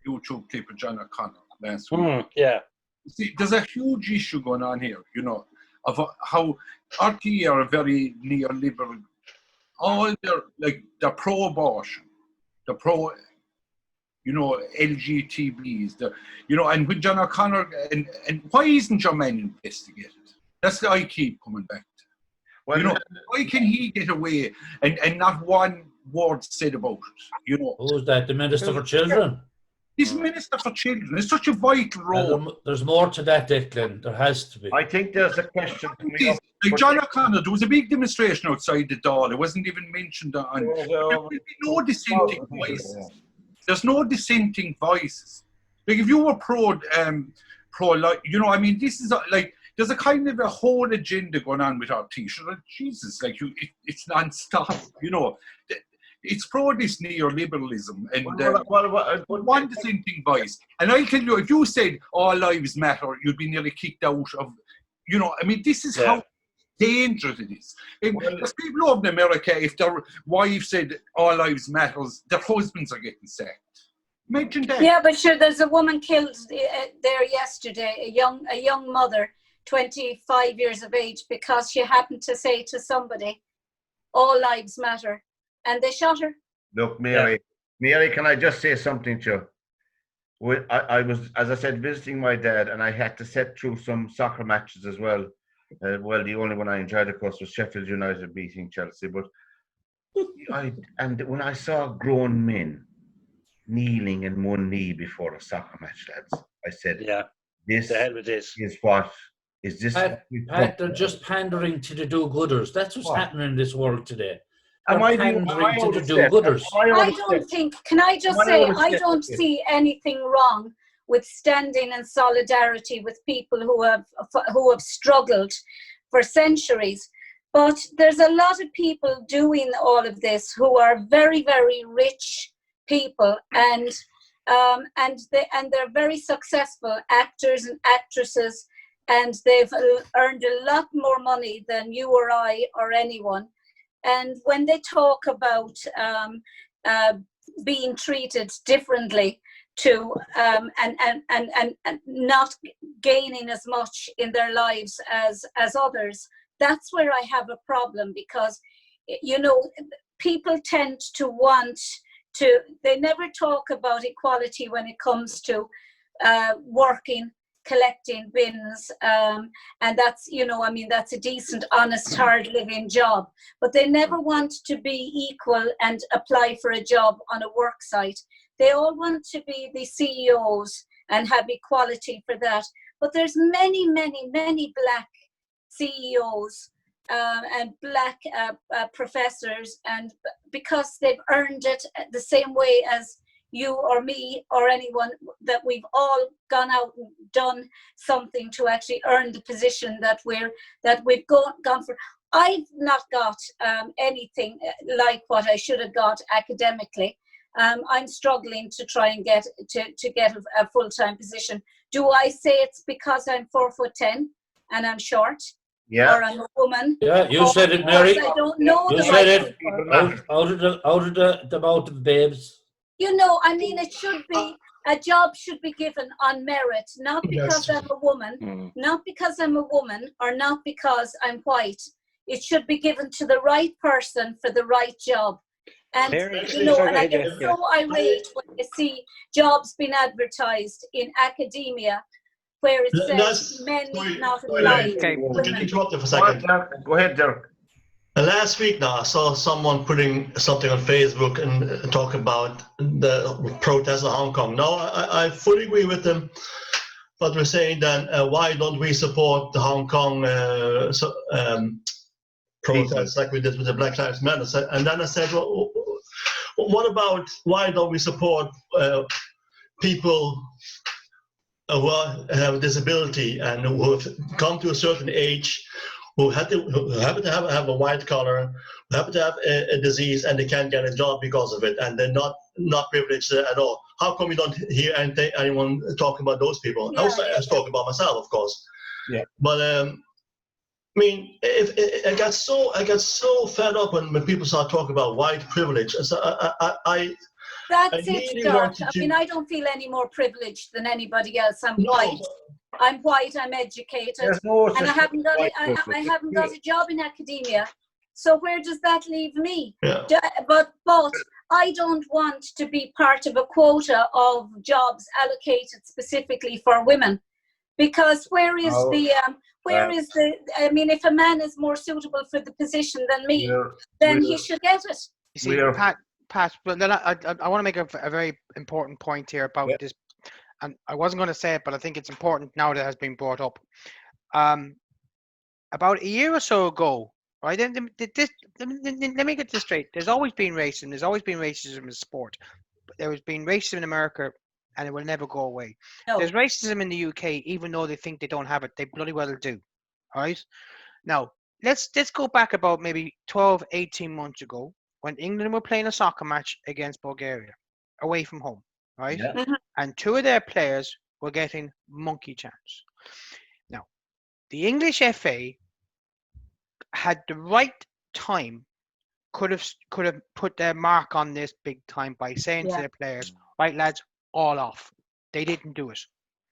YouTube clip of John O'Connor last week. Yeah. See, there's a huge issue going on here, you know, of how RTE are a very neoliberal. All they're pro-abortion, they're pro, you know, LGTBs, and when John O'Connor and why isn't your man investigated? That's what I keep coming back to. Well, you know, why can he get away and not one word said about it? You know, Who's that? The Minister for Children? he's Minister for Children. It's such a vital role. There's more to that, Declan. There has to be. I think there's a question coming up. Like John O'Connor, there was a big demonstration outside the door. It wasn't even mentioned on. There will be no dissenting voices. There's no dissenting voices. Like if you were pro, like, you know, I mean, this is like there's a kind of a whole agenda going on with our T-shirt. Like, Jesus, like it's non-stop. You know, it's pro this neoliberalism and one dissenting voice. And I'll tell you, if you said all lives matter, you'd be nearly kicked out of. You know, I mean, this is how dangerous it is. There's people over in America, if their wife said all lives matters, their husbands are getting sacked. Imagine that. Yeah, but sure, there's a woman killed there yesterday, a young mother, 25 years of age, because she happened to say to somebody, all lives matter, and they shot her. Look, Mary, can I just say something to you? I was, as I said, visiting my dad, and I had to sit through some soccer matches as well. Well, the only one I enjoyed, of course, was Sheffield United beating Chelsea. But when I saw grown men kneeling in one knee before a soccer match, lads, I said, "This the hell with this is what is this." Pat, they're just pandering to the do-gooders. That's what's happening in this world today. Am I pandering to the do-gooders. I don't think. Can I just say, I don't see anything wrong with standing in solidarity with people who have struggled for centuries. But there's a lot of people doing all of this who are very, very rich people, and they're very successful actors and actresses, and they've earned a lot more money than you or I or anyone. And when they talk about being treated differently to and not gaining as much in their lives as others, that's where I have a problem, because, you know, people tend to want to, they never talk about equality when it comes to working, collecting bins, and that's, you know, I mean, that's a decent, honest, hard living job, but they never want to be equal and apply for a job on a work site. They all want to be the CEOs and have equality for that. But there's many, many, many black CEOs and black professors, and because they've earned it the same way as you or me or anyone, that we've all gone out and done something to actually earn the position that we've gone for. I've not got anything like what I should have got academically. I'm struggling to try and get a full-time position. Do I say it's because I'm 4'10" and I'm short? Yeah. or I'm a woman. Yeah, you or said it, because Mary. I don't know You the said right it. people. Out of the mouth of babes. You know, I mean, it should be, a job should be given on merit, not because I'm a woman, not because I'm a woman, or not because I'm white. It should be given to the right person for the right job. And, you know, and I get so irate when I see jobs being advertised in academia where it says men need not apply. We can interrupt you for a second. Go ahead, Dirk. Last week now, I saw someone putting something on Facebook and talk about the protests in Hong Kong. Now, I fully agree with them, but we're saying then why don't we support the Hong Kong protests like we did with the Black Lives Matter? And then I said, well, what about why don't we support people who have a disability and who have come to a certain age, who happen to have a white collar, who happen to have a disease, and they can't get a job because of it, and they're not privileged at all. How come we don't hear anyone talking about those people? Yeah, I was talking about myself, of course. Yeah. But I mean, if I got so fed up when people start talking about white privilege. So That's it, Dirk. I mean, I don't feel any more privileged than anybody else. I'm white. I'm white. I'm educated, and I haven't got I haven't got a job in academia. So where does that leave me? Yeah. But I don't want to be part of a quota of jobs allocated specifically for women, because where is the I mean, if a man is more suitable for the position than me, then he should get it. You see, Pat, but then I want to make a very important point here about this, and I wasn't going to say it, but I think it's important now that it has been brought up. About a year or so ago, right? Let me get this straight. There's always been racism. There's always been racism in sport. There has been racism in America, and it will never go away. No. There's racism in the UK, even though they think they don't have it. They bloody well do. All right? Now, let's go back about maybe 12, 18 months ago, when England were playing a soccer match against Bulgaria, away from home, right? Yeah. And two of their players were getting monkey chants. Now, the English FA had the right time, could have put their mark on this big time by saying to their players, right, lads, all off. They didn't do it.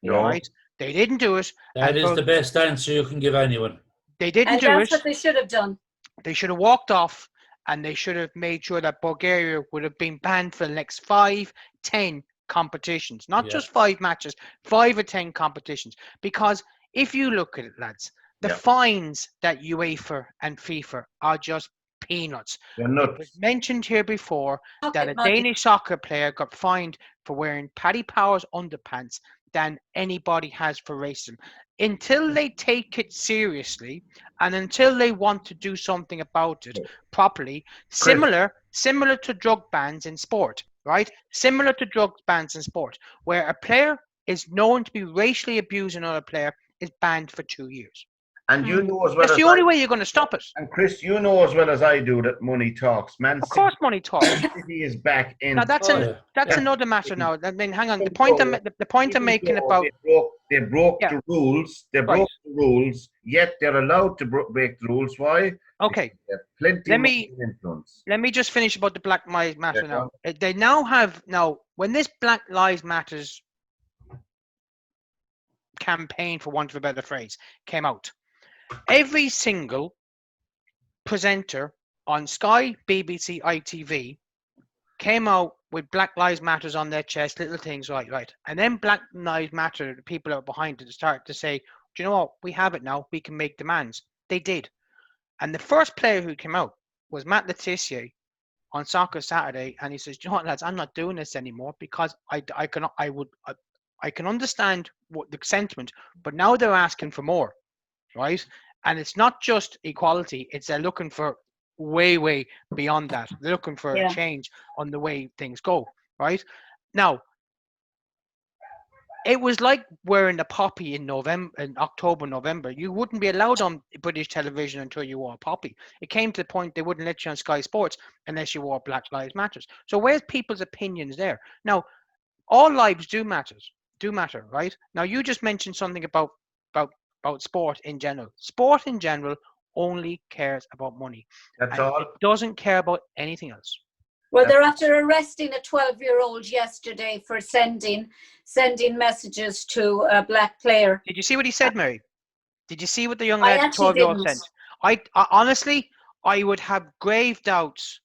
No. Right? They didn't do it. That is the best answer you can give anyone. They didn't do it. And that's what they should have done. They should have walked off, and they should have made sure that Bulgaria would have been banned for the next 5, 10 competitions. Not just 5 matches, 5 or 10 competitions. Because if you look at it, lads, the fines that UEFA and FIFA are just peanuts. It was mentioned here before that a Danish soccer player got fined for wearing Paddy Power's underpants than anybody has for racism. Until they take it seriously and until they want to do something about it properly, similar to drug bans in sport, right? Similar to drug bans in sport, where a player is known to be racially abusing another player, is banned for 2 years. And you know as well. That's the only way you're going to stop it. And Chris, you know as well as I do that money talks. Man, of course, money talks. City is back in. Now that's another matter. Now, I mean, hang on. The point I'm making about they broke the rules. They broke the rules. Yet they're allowed to break the rules. Why? Okay. Let me just finish about the Black Lives Matter now. They now have when this Black Lives Matters campaign, for want of a better phrase, came out, every single presenter on Sky, BBC, ITV came out with Black Lives Matters on their chest, little things right. And then Black Lives Matter, the people that are behind it, start to say, do you know what? We have it now. We can make demands. They did. And the first player who came out was Matt Letizia on Soccer Saturday, and he says, do you know what, lads? I'm not doing this anymore because I can understand what the sentiment, but now they're asking for more. Right? And it's not just equality, it's they're looking for way beyond that. They're looking for a change on the way things go, right? Now, it was like wearing a poppy in October, November. You wouldn't be allowed on British television until you wore a poppy. It came to the point they wouldn't let you on Sky Sports unless you wore Black Lives Matter. So where's people's opinions there? Now, all lives do matter, right? Now, you just mentioned something about about sport in general. Sport in general only cares about money. That's And all. it doesn't care about anything else. Well, they're after arresting a 12-year-old yesterday for sending messages to a black player. Did you see what he said, Mary? Did you see what the young I lad, actually 12-year-old, didn't. sent? I honestly, I would have grave doubts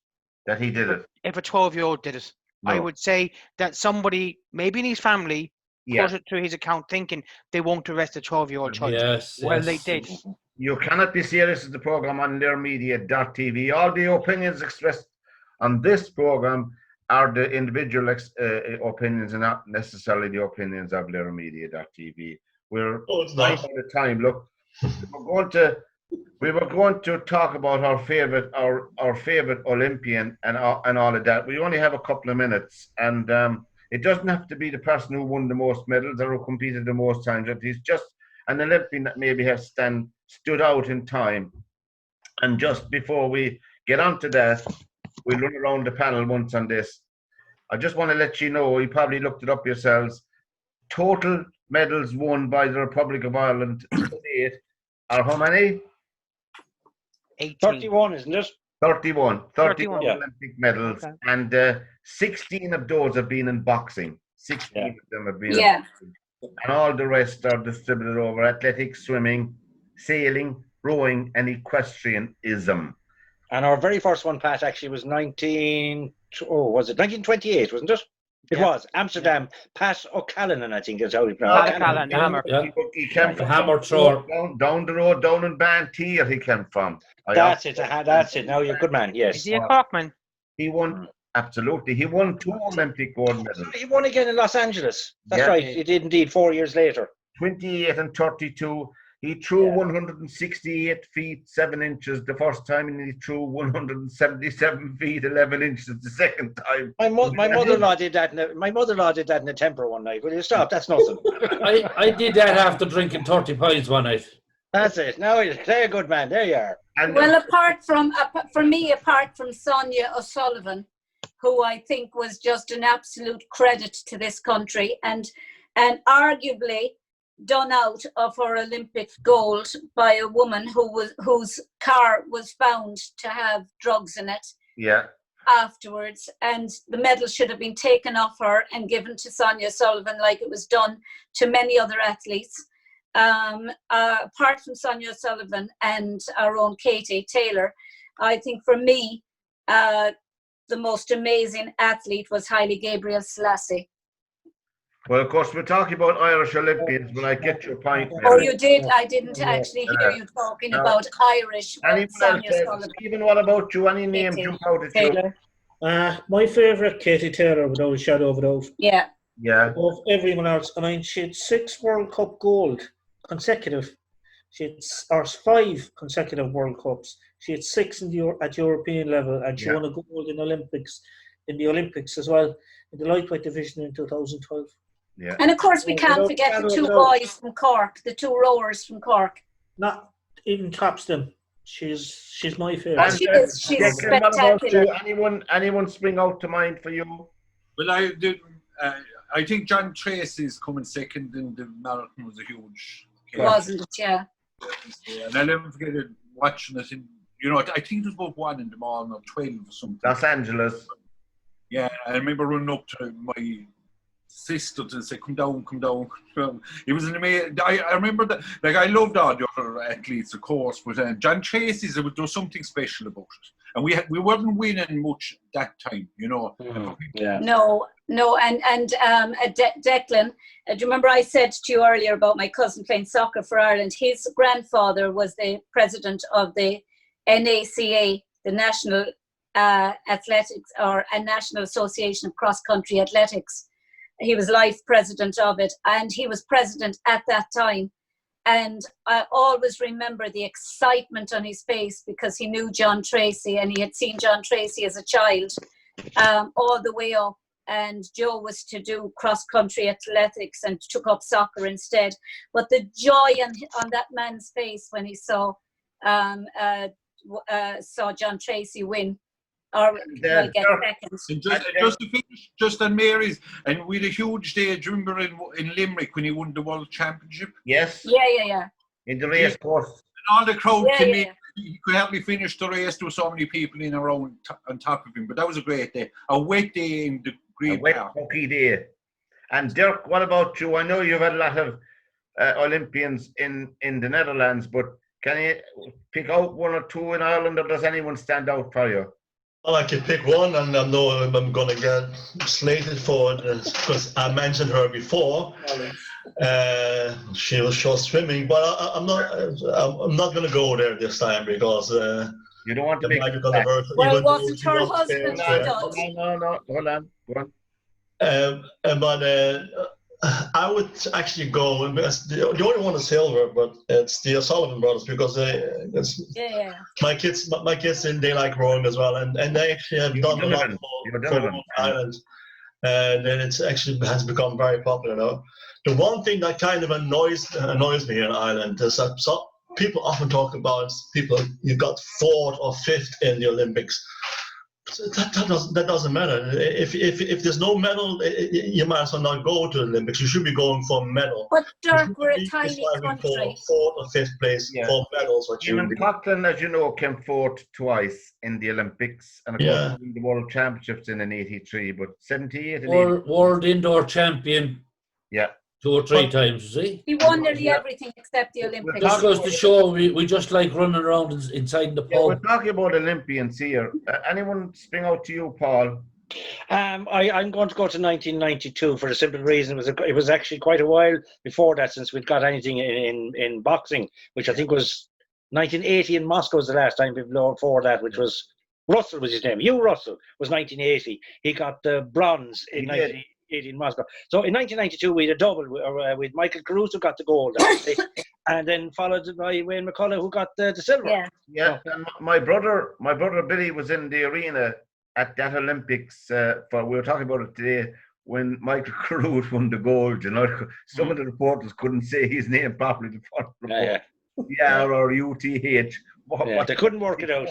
That he did it. if a 12-year-old did it. No. I would say that somebody, maybe in his family, Yeah. put it through his account thinking they won't arrest a 12-year-old child. Yes. Well, they yes. did. You cannot be serious as the program on today.TV. All the opinions expressed on this program are the individual opinions and not necessarily the opinions of Media.tv. We're it's right not. out of time. Look, we were going to talk about our favorite Olympian and all of that. We only have a couple of minutes, and it doesn't have to be the person who won the most medals or who competed the most times. He's just an Olympian that maybe has stood out in time. And just before we get on to that, we'll run around the panel once on this. I just want to let you know, you probably looked it up yourselves, total medals won by the Republic of Ireland to date are how many? 18. 31, isn't it? 31 yeah. Olympic medals, Okay. and 16 of those have been in boxing. 16 of them have been in Yeah. boxing. And all the rest are distributed over athletics, swimming, sailing, rowing, and equestrianism. And our very first one, Pat, actually was 1928, wasn't it? It Yeah. was Amsterdam. Pat O'Callaghan, I think is how he Pat pronounced it. O'Callaghan, the hammer. Yeah. He came The from hammer thrower. down the road, down in Bantier he came from. That's it. That's it. Now you're a good man. Is Yes. he a Corkman? He won, absolutely. He won 2 Olympic gold medals, He won again in Los Angeles. That's Yeah. right. He did indeed 4 years later. 28 and 32. He threw Yeah. 168 feet 7 inches the first time, and he threw 177 feet 11 inches the second time. My mother-in-law did that. My mother-in-law did that in a temper one night. Will you stop? That's nothing. I did that after drinking 30 pints one night. That's it. Now you're a good man. There you are. And Well, apart from Sonia O'Sullivan, who I think was just an absolute credit to this country, and arguably done out of her Olympic gold by a woman whose car was found to have drugs in it yeah, afterwards, and the medal should have been taken off her and given to Sonia O'Sullivan like it was done to many other athletes. Apart from Sonia O'Sullivan and our own Katie Taylor, I think for me, the most amazing athlete was Haile Gabriel Selassie. well, of course, we're talking about Irish Olympians, but I get your point. Oh, Mary. you did? I didn't actually hear you talking about Irish. Anyone Sonia else? O'Sullivan. Stephen, what about you? Any name Katie jump out at you? Taylor. My favourite, Katie Taylor, without a shadow of a doubt. Yeah. Yeah, Of everyone else. I mean, she had 6 World Cup gold consecutive. She had 5 consecutive World Cups. She had 6 at European level, and she Yeah. won a gold in the Olympics as well, in the lightweight division in 2012. yeah. And of course, we can't forget the 2 boys from Cork, the 2 rowers from Cork. Not even tops them. She's my Oh, favourite. she is. She's Declan, what about spectacular. you? Anyone spring out to mind for you? Well, I think John Tracy's coming second in the marathon was a huge case. Wasn't it? Yeah. And I'll never forget it, watching it in, I think it was about 1 in the morning or 12 or something. Los Angeles. Yeah, I remember running up to my sister to say, come down. It was an amazing, I remember that, like, I loved all the other athletes, of course, but John Tracy's, there was something special about it. And we weren't winning much that time, Yeah. No, and Declan, do you remember I said to you earlier about my cousin playing soccer for Ireland? His grandfather was the president of the NACA, the National Athletics, or a National Association of Cross Country Athletics. He was life president of it, and he was president at that time. And I always remember the excitement on his face because he knew John Tracy and he had seen John Tracy as a child all the way up. And Joe was to do cross-country athletics and took up soccer instead. But the joy on that man's face when he saw John Tracy win, or get seconds. And just to finish, just on Mary's, and we had a huge day, do you remember in Limerick when he won the World Championship? Yes. Yeah. in the race course. And all the crowd Yeah, came yeah. in. He could hardly finish the race. There were so many people in around on top of him. But that was a great day. A wet day in the A Green wet Park. hockey day. And Dirk, what about you? I know you've had a lot of Olympians in the Netherlands, but can you pick out one or two in Ireland, or does anyone stand out for you? Well, I can pick one, and I know I'm going to get slated for it because I mentioned her before. She was short swimming, but I'm not going to go there this time because You don't want to there make might be it back. controversial. Well, even though wasn't she her won husband fair and done? square. No, hold on, go on. But I would actually go. The only one is silver, but it's the Sullivan brothers because Yeah. my kids they like rowing as well, and they actually have done a lot for Rhode Island, and then it's actually has become very popular now. The one thing that kind of annoys me in Ireland is that people often talk about people you got 4th or 5th in the Olympics. So that doesn't matter. If there's no medal, you might as well not go to the Olympics. You should be going for a medal. But Dirk, we're a tiny country. For 4th or 5th place for medals. Eamon Coughlin, as you know, came 4th twice in the Olympics, and of course in the World Championships in '83, but 78 and World indoor champion. Yeah. 2 or 3 times, you see? He won nearly everything except the Olympics. Just goes to show we just like running around inside the Yeah, we're pub. talking about Olympians here. Anyone spring out to you, Paul? I'm going to go to 1992 for the simple reason it was actually quite a while before that since we'd got anything in boxing, which I think was 1980 in Moscow was the last time before that, which was Russell was his name. Hugh Russell was 1980. He got the bronze in 1980 in Moscow. So in 1992 we had a double with Michael Caruso got the gold, and then followed by Wayne McCullough who got the silver. Yeah. And my brother Billy was in the arena at that Olympics. We were talking about it today when Michael Caruso won the gold. You know, some of the reporters couldn't say his name properly. Or UTH. They couldn't work it out.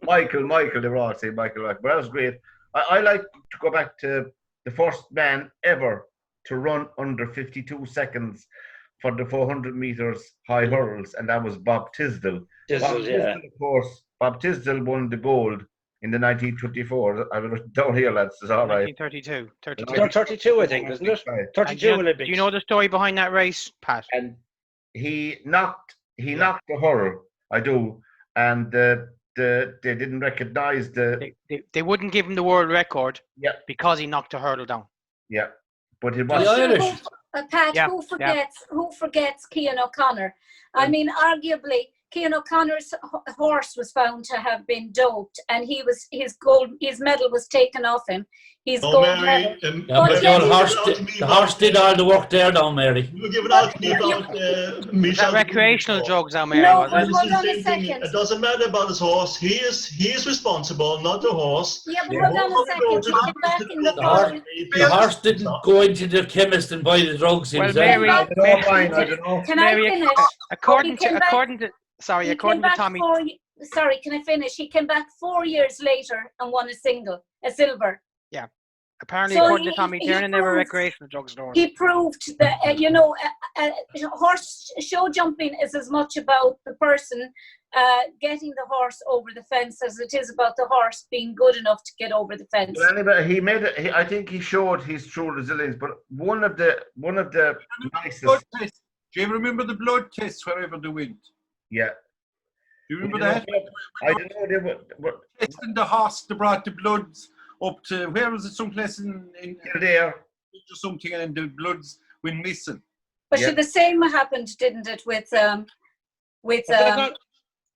Michael, they were all saying Michael. But that was great. I like to go back to the first man ever to run under 52 seconds for the 400 meters high hurls, and that was Bob Tisdale. Of course, Bob Tisdale won the gold in the 1924. I was down here, lads. It's all right. 1932, I think, isn't it? 32 Olympics. Do you know the story behind that race, Pat? And he knocked the hurl. I do, and they didn't recognise They wouldn't give him the world record. Yeah. Because he knocked a hurdle down. Yeah, but it was Irish. Pat, who forgets Cian O'Connor? I mean, arguably, Cian O'Connor's horse was found to have been doped, and his medal was taken off him. His gold medal. The horse did all the work there now, Mary. You were giving out to me about Michel. Recreational drugs now, Mary. No, but hold on a second. It doesn't matter about his horse. He is responsible, not the horse. Yeah, but hold on a second. He came back in the fall. The horse didn't go into the chemist and buy the drugs himself. Mary, Can I finish? According to Tommy. Sorry, can I finish? He came back 4 years later and won a silver. Yeah. Apparently, according to Tommy Tiernan, they were recreational drugs. He proved that, horse show jumping is as much about the person getting the horse over the fence as it is about the horse being good enough to get over the fence. But anyway, I think he showed his true resilience. But one of the nicest. Do you ever remember the blood tests wherever they went? Yeah. Do you remember that? I don't know. They were testing the horse. They brought the bloods up to where was it? Someplace in there or something, and the bloods went missing. But the same happened, didn't it?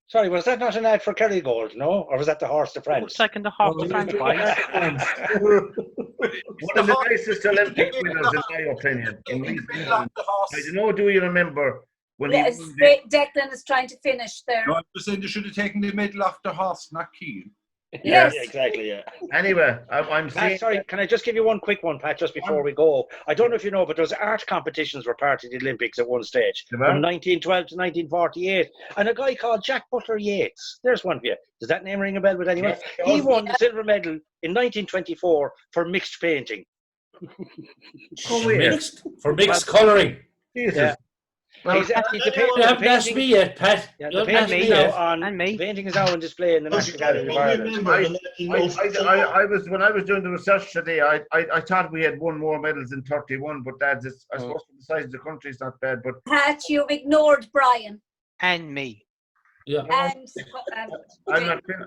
Sorry, was that not an ad for Kerrygold? No, or was that the horse to France? Second, the horse to France. one of the nicest Olympic winners, in my opinion. I don't know. Do you remember? Declan is trying to finish there. No, I'm just saying they should have taken the medal off the horse, not Cian. Yes. Yeah, exactly. Yeah. Anyway, I'm saying. Sorry, can I just give you one quick one, Pat, just before we go? I don't know if you know, but those art competitions were part of the Olympics at one stage, from 1912 to 1948. And a guy called Jack Butler Yeats, there's one for you. Does that name ring a bell with anyone? Yes, he won the silver medal in 1924 for mixed painting. For mixed colouring. Jesus. Yeah. Well, He's actually the you haven't asked me yet, Pat. Yeah, You the haven't asked painting me is now yet. on. And me. The painting is now on display in the National Gallery of Ireland. Remember the 1904. I was when I was doing the research today. I thought we had won more medals in 31, but that's I suppose for the size of the country is not bad. But Pat, you've ignored Brian And me. Yeah. and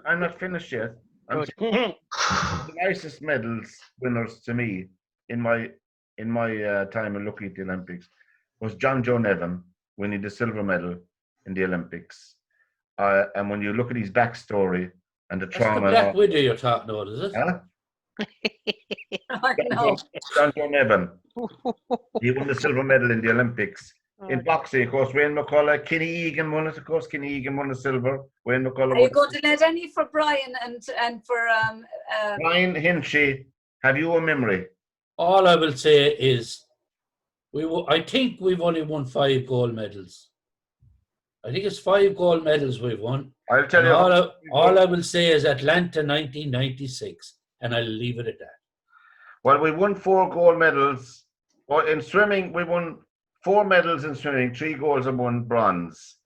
I'm not finished yet. I'm Good. the nicest medals winners to me in my time of looking at the Olympics was John Joe Nevin winning the silver medal in the Olympics. And when you look at his backstory and the That's the trauma, Black Widow you're talking about, is it? huh? no. John Joe Nevin, he won the silver medal in the Olympics. In boxing, of course, Wayne McCullough, Kenny Egan won it. Of course, Kenny Egan won the silver. Wayne McCullough. Are you going to let any for Brian and for Brian Hinchy, have you a memory? All I will say is, I think we've only won 5 gold medals. I think it's 5 gold medals we've won. I'll tell you. All I will say is Atlanta 1996, and I'll leave it at that. Well, we won 4 gold medals. Well, in swimming, we won 4 medals in swimming, 3 golds and 1 bronze.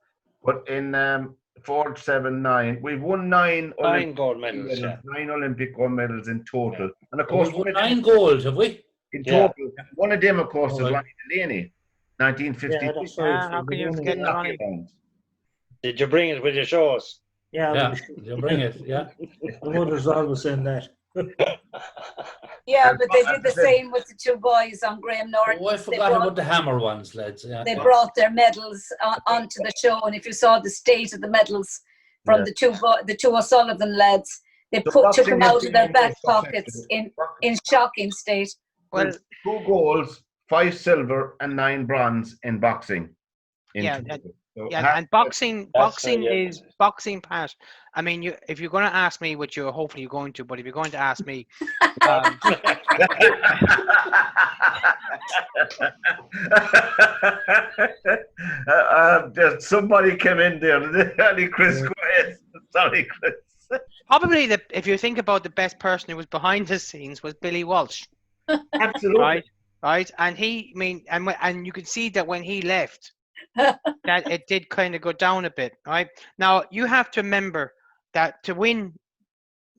But in 4, 7, 9, we've won 9 Olympic gold medals. Yeah. 9 Olympic gold medals in total. And of We've course, won 9 gold, have we? in Yeah. total, one of them, of course, is All right. Ronnie Delaney, 1952. Yeah, that's right. How can you forget Knock Ronnie? it down. Did you bring it with your shows? Yeah, Yeah, you bring it, yeah. the mother's always in that. yeah, but they did the same with the 2 boys on Graham Norton. Oh, I forgot about the hammer ones, lads. Yeah. They brought their medals onto the show, and if you saw the state of the medals from Yeah. the two O'Sullivan lads, they The took boxing them has out been of their in back the pockets section. in shocking state. Well, 2 golds, 5 silver, and 9 bronze in boxing. in Yeah, total. So yeah, half- and boxing yeah. is boxing, Pat. I mean, if you're going to ask me, which you're hopefully you're going to, but if you're going to ask me, somebody came in there. Only Chris, go ahead. Sorry, Chris. probably if you think about the best person who was behind the scenes was Billy Walsh, Absolutely. right? And and you can see that when he left, that it did kind of go down a bit, right? Now you have to remember that to win,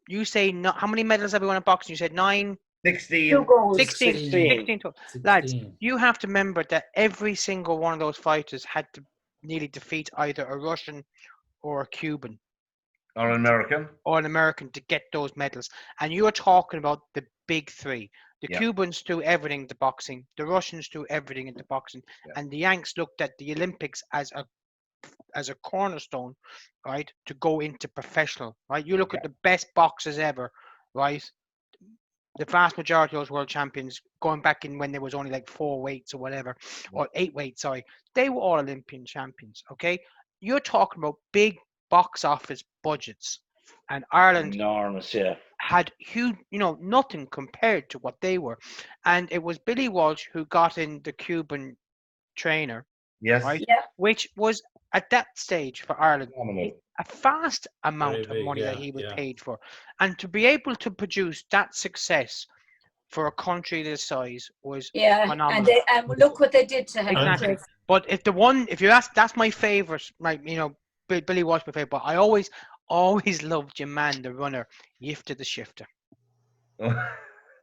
you say how many medals have we won in boxing? You said 9, 16. 2 goals. 16, 16 total. Lads, you have to remember that every single one of those fighters had to nearly defeat either a Russian or a Cuban Or an American. or an American to get those medals. And you're talking about the big 3. The Yeah. Cubans do everything in the boxing. The Russians do everything in the boxing. Yeah. And the Yanks looked at the Olympics as a cornerstone, right, to go into professional, right? You look at the best boxers ever, right? The vast majority of those world champions, going back in when there was only like 4 weights or whatever, or 8 weights, sorry, they were all Olympian champions, okay? You're talking about big box office budgets. And Ireland Enormous, yeah. had huge, nothing compared to what they were. And it was Billy Walsh who got in the Cuban trainer, Yes. right? Yeah. Which was at that stage for Ireland Phenomenal. a vast amount Very of big, money that yeah, he was yeah. paid for. And to be able to produce that success for a country this size was Yeah, phenomenal. and look what they did to him. Exactly. Chris. But if you ask, that's my favorite, right? Billy Walsh, my favorite. But I always loved your man, the runner, Yifter the Shifter.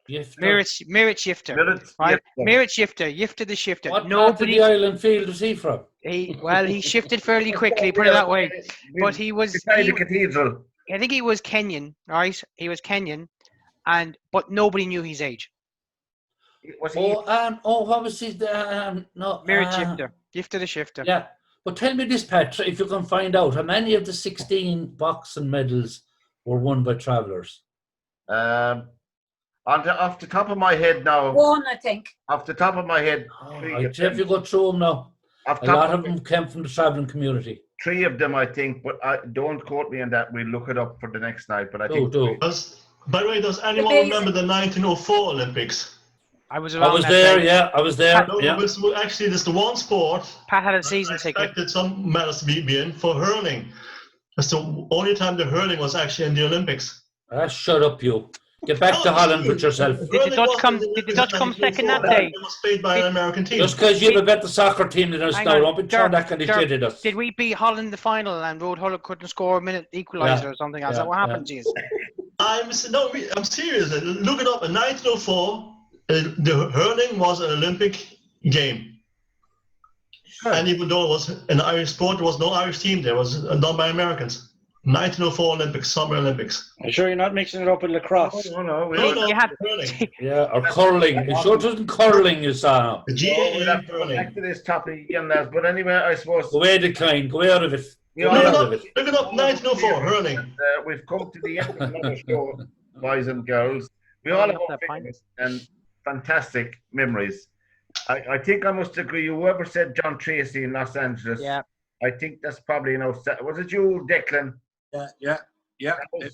Mirit Shifter. Right? Mirit Shifter, Yifter the Shifter. What part of the island field was he from? He shifted fairly quickly, put it that way. But he was beside the cathedral. I think he was Kenyan, right? He was Kenyan, but nobody knew his age. Was he? What was his no Mirit Shifter. Yifter the Shifter. Yeah. But tell me this, Pat, if you can find out how many of the 16 boxing medals were won by travellers? Off the top of my head now. 1, I think. Off the top of my head. If you go through them now, a lot of them came from the travelling community. 3 of them, I think, but don't quote me on that. We'll look it up for the next night. But I think. By the way, does anyone remember the 1904 Olympics? I was there, I was there. No, Yeah. Actually, there's the one sport. Pat had a season ticket. I expected some medals to be in for hurling. That's the only time the hurling was actually in the Olympics. Shut up, you. Get back to Holland with yourself. If Did the Hurling Dutch wasn't come- in the did the Olympics Dutch come in second 1904, that day? It was played by an American team. Just because you have a better soccer team than us Hang now, on, don't be throwing that kind of Dirk, shit at us. Did we beat Holland in the final and Road Hull couldn't score a minute equaliser Yeah, or something? Is yeah, that what happened to you? I'm serious. Look it up. In 1904, the hurling was an Olympic game. And even though it was an Irish sport, there was no Irish team there. It was done by Americans. 1904 Olympics, Summer Olympics. I'm sure you're not mixing it up with lacrosse. No, No, You had- hurling. Yeah, or curling. It sure doesn't curling, you saw. The we'll GAA have to go back hurling. to this topic again, lads. But anyway, I suppose Go away, Decline. Go out of it. we Go all Look it out have- of up. it. Look it up. 1904 hurling. we've come to the end of another show, boys and girls. We all have Not our that fine. favorites and fantastic memories. I think I must agree. Whoever said John Tracy in Los Angeles, Yeah. I think that's probably, was it you, Declan? Yeah. Do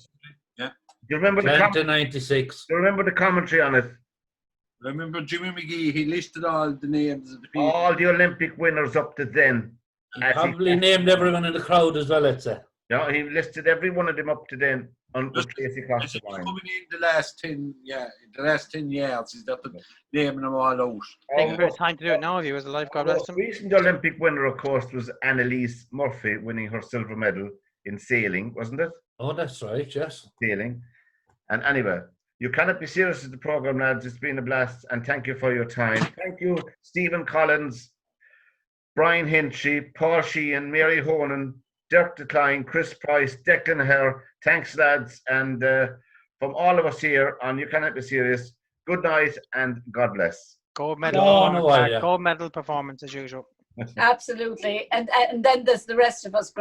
you remember the Atlanta 96. do you remember the commentary on it? I remember Jimmy McGee, he listed all the names of the people. All the Olympic winners up to then. And probably named everyone in the crowd as well, let's say. Yeah, he listed every one of them up to then on Just- Tracy This crossed is the line. coming in the last 10 years, he's got the naming them all out. Taking a bit of time to do it now if he was alive, God The bless most him. recent Olympic winner, of course, was Annalise Murphy winning her silver medal in sailing, wasn't it? Oh, that's right, yes. Sailing. And anyway, you cannot be serious with the program, lads. It's been a blast, and thank you for your time. Thank you, Stephen Collins, Brian Hinchy, Paul Sheehan, Mary Honan, Dirk Decline, Chris Price, Declan Herr. Thanks, lads. And from all of us here on You Cannot Be Serious, good night and God bless. Gold medal, No, performance, no, yeah. gold medal performance as usual. Absolutely. And then there's the rest of us.